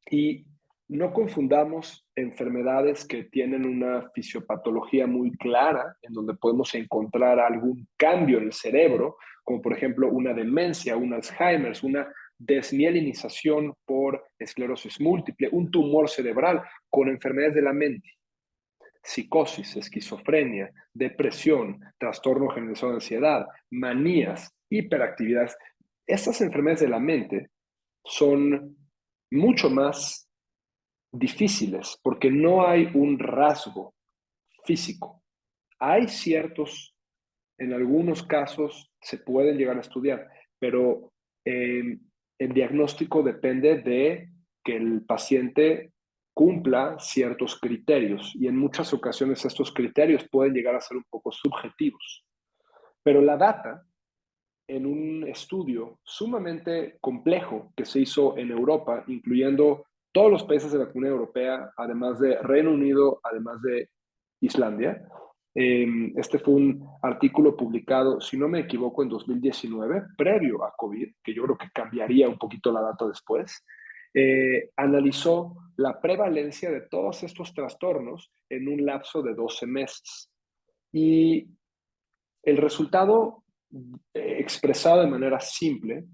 Y no confundamos enfermedades que tienen una fisiopatología muy clara, en donde podemos encontrar algún cambio en el cerebro, como por ejemplo una demencia, un Alzheimer, una desmielinización por esclerosis múltiple, un tumor cerebral, con enfermedades de la mente, psicosis, esquizofrenia, depresión, trastorno generalizado de ansiedad, manías, hiperactividades. Estas enfermedades de la mente son mucho más difíciles porque no hay un rasgo físico. Hay ciertos, en algunos casos se pueden llegar a estudiar, pero el diagnóstico depende de que el paciente cumpla ciertos criterios y en muchas ocasiones estos criterios pueden llegar a ser un poco subjetivos. Pero la data en un estudio sumamente complejo que se hizo en Europa, incluyendo todos los países de la Comunidad Europea, además de Reino Unido, además de Islandia. Este fue un artículo publicado, si no me equivoco, en 2019, previo a COVID, que yo creo que cambiaría un poquito la data después. Analizó la prevalencia de todos estos trastornos en un lapso de 12 meses. Y el resultado expresado de manera simple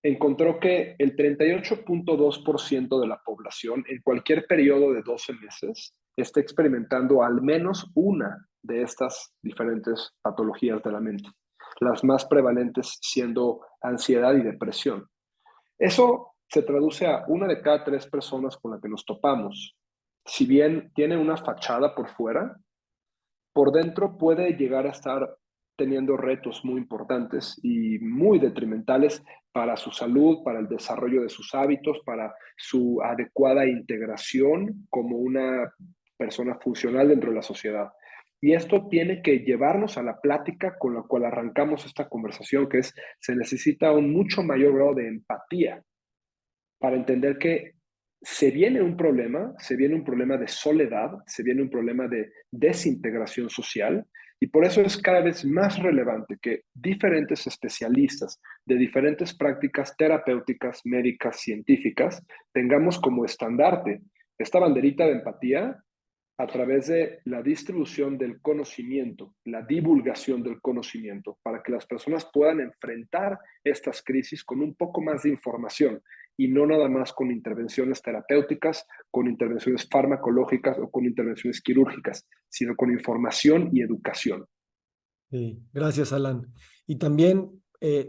encontró que el 38.2% de la población en cualquier periodo de 12 meses está experimentando al menos una de estas diferentes patologías de la mente, las más prevalentes siendo ansiedad y depresión. Eso se traduce a una de cada 3 personas con la que nos topamos. Si bien tiene una fachada por fuera, por dentro puede llegar a estar teniendo retos muy importantes y muy detrimentales para su salud, para el desarrollo de sus hábitos, para su adecuada integración como una persona funcional dentro de la sociedad. Y esto tiene que llevarnos a la plática con la cual arrancamos esta conversación, que es, se necesita un mucho mayor grado de empatía para entender que se viene un problema de soledad, se viene un problema de desintegración social y por eso es cada vez más relevante que diferentes especialistas de diferentes prácticas terapéuticas, médicas, científicas, tengamos como estandarte esta banderita de empatía a través de la distribución del conocimiento, la divulgación del conocimiento, para que las personas puedan enfrentar estas crisis con un poco más de información y no nada más con intervenciones terapéuticas, con intervenciones farmacológicas o con intervenciones quirúrgicas, sino con información y educación. Sí, gracias, Alan. Y también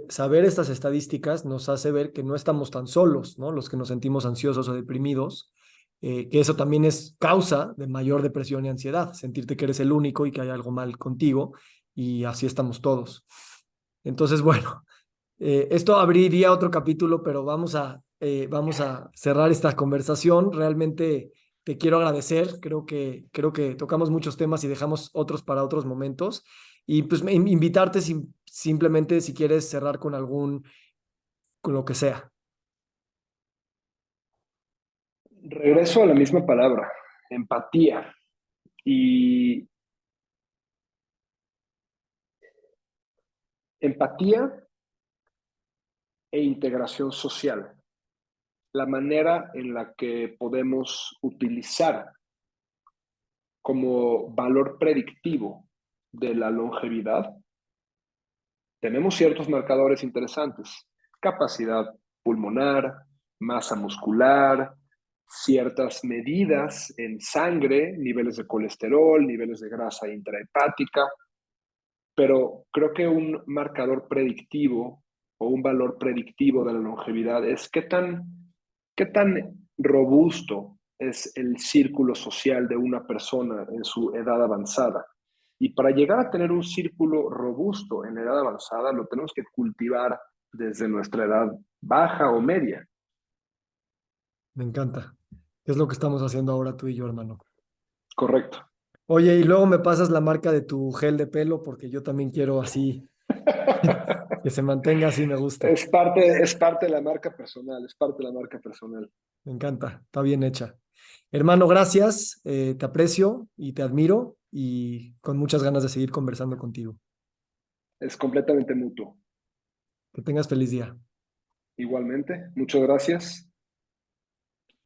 saber estas estadísticas nos hace ver que no estamos tan solos, ¿no? Los que nos sentimos ansiosos o deprimidos, que eso también es causa de mayor depresión y ansiedad, sentirte que eres el único y que hay algo mal contigo, y así estamos todos. Entonces, bueno, esto abriría otro capítulo, pero vamos a cerrar esta conversación. Realmente te quiero agradecer. Creo que tocamos muchos temas y dejamos otros para otros momentos. Y pues invitarte simplemente si quieres cerrar con con lo que sea. Regreso a la misma palabra, empatía. Y empatía e integración social. La manera en la que podemos utilizar como valor predictivo de la longevidad, tenemos ciertos marcadores interesantes. Capacidad pulmonar, masa muscular, ciertas medidas en sangre, niveles de colesterol, niveles de grasa intrahepática, pero creo que un marcador predictivo o un valor predictivo de la longevidad es qué tan robusto es el círculo social de una persona en su edad avanzada. Y para llegar a tener un círculo robusto en la edad avanzada, lo tenemos que cultivar desde nuestra edad baja o media. Me encanta. Es lo que estamos haciendo ahora tú y yo, hermano. Correcto. Oye, y luego me pasas la marca de tu gel de pelo porque yo también quiero así, que se mantenga así, me gusta. Es parte de la marca personal, es parte de la marca personal. Me encanta, está bien hecha. Hermano, gracias, te aprecio y te admiro y con muchas ganas de seguir conversando contigo. Es completamente mutuo. Que tengas feliz día. Igualmente, muchas gracias.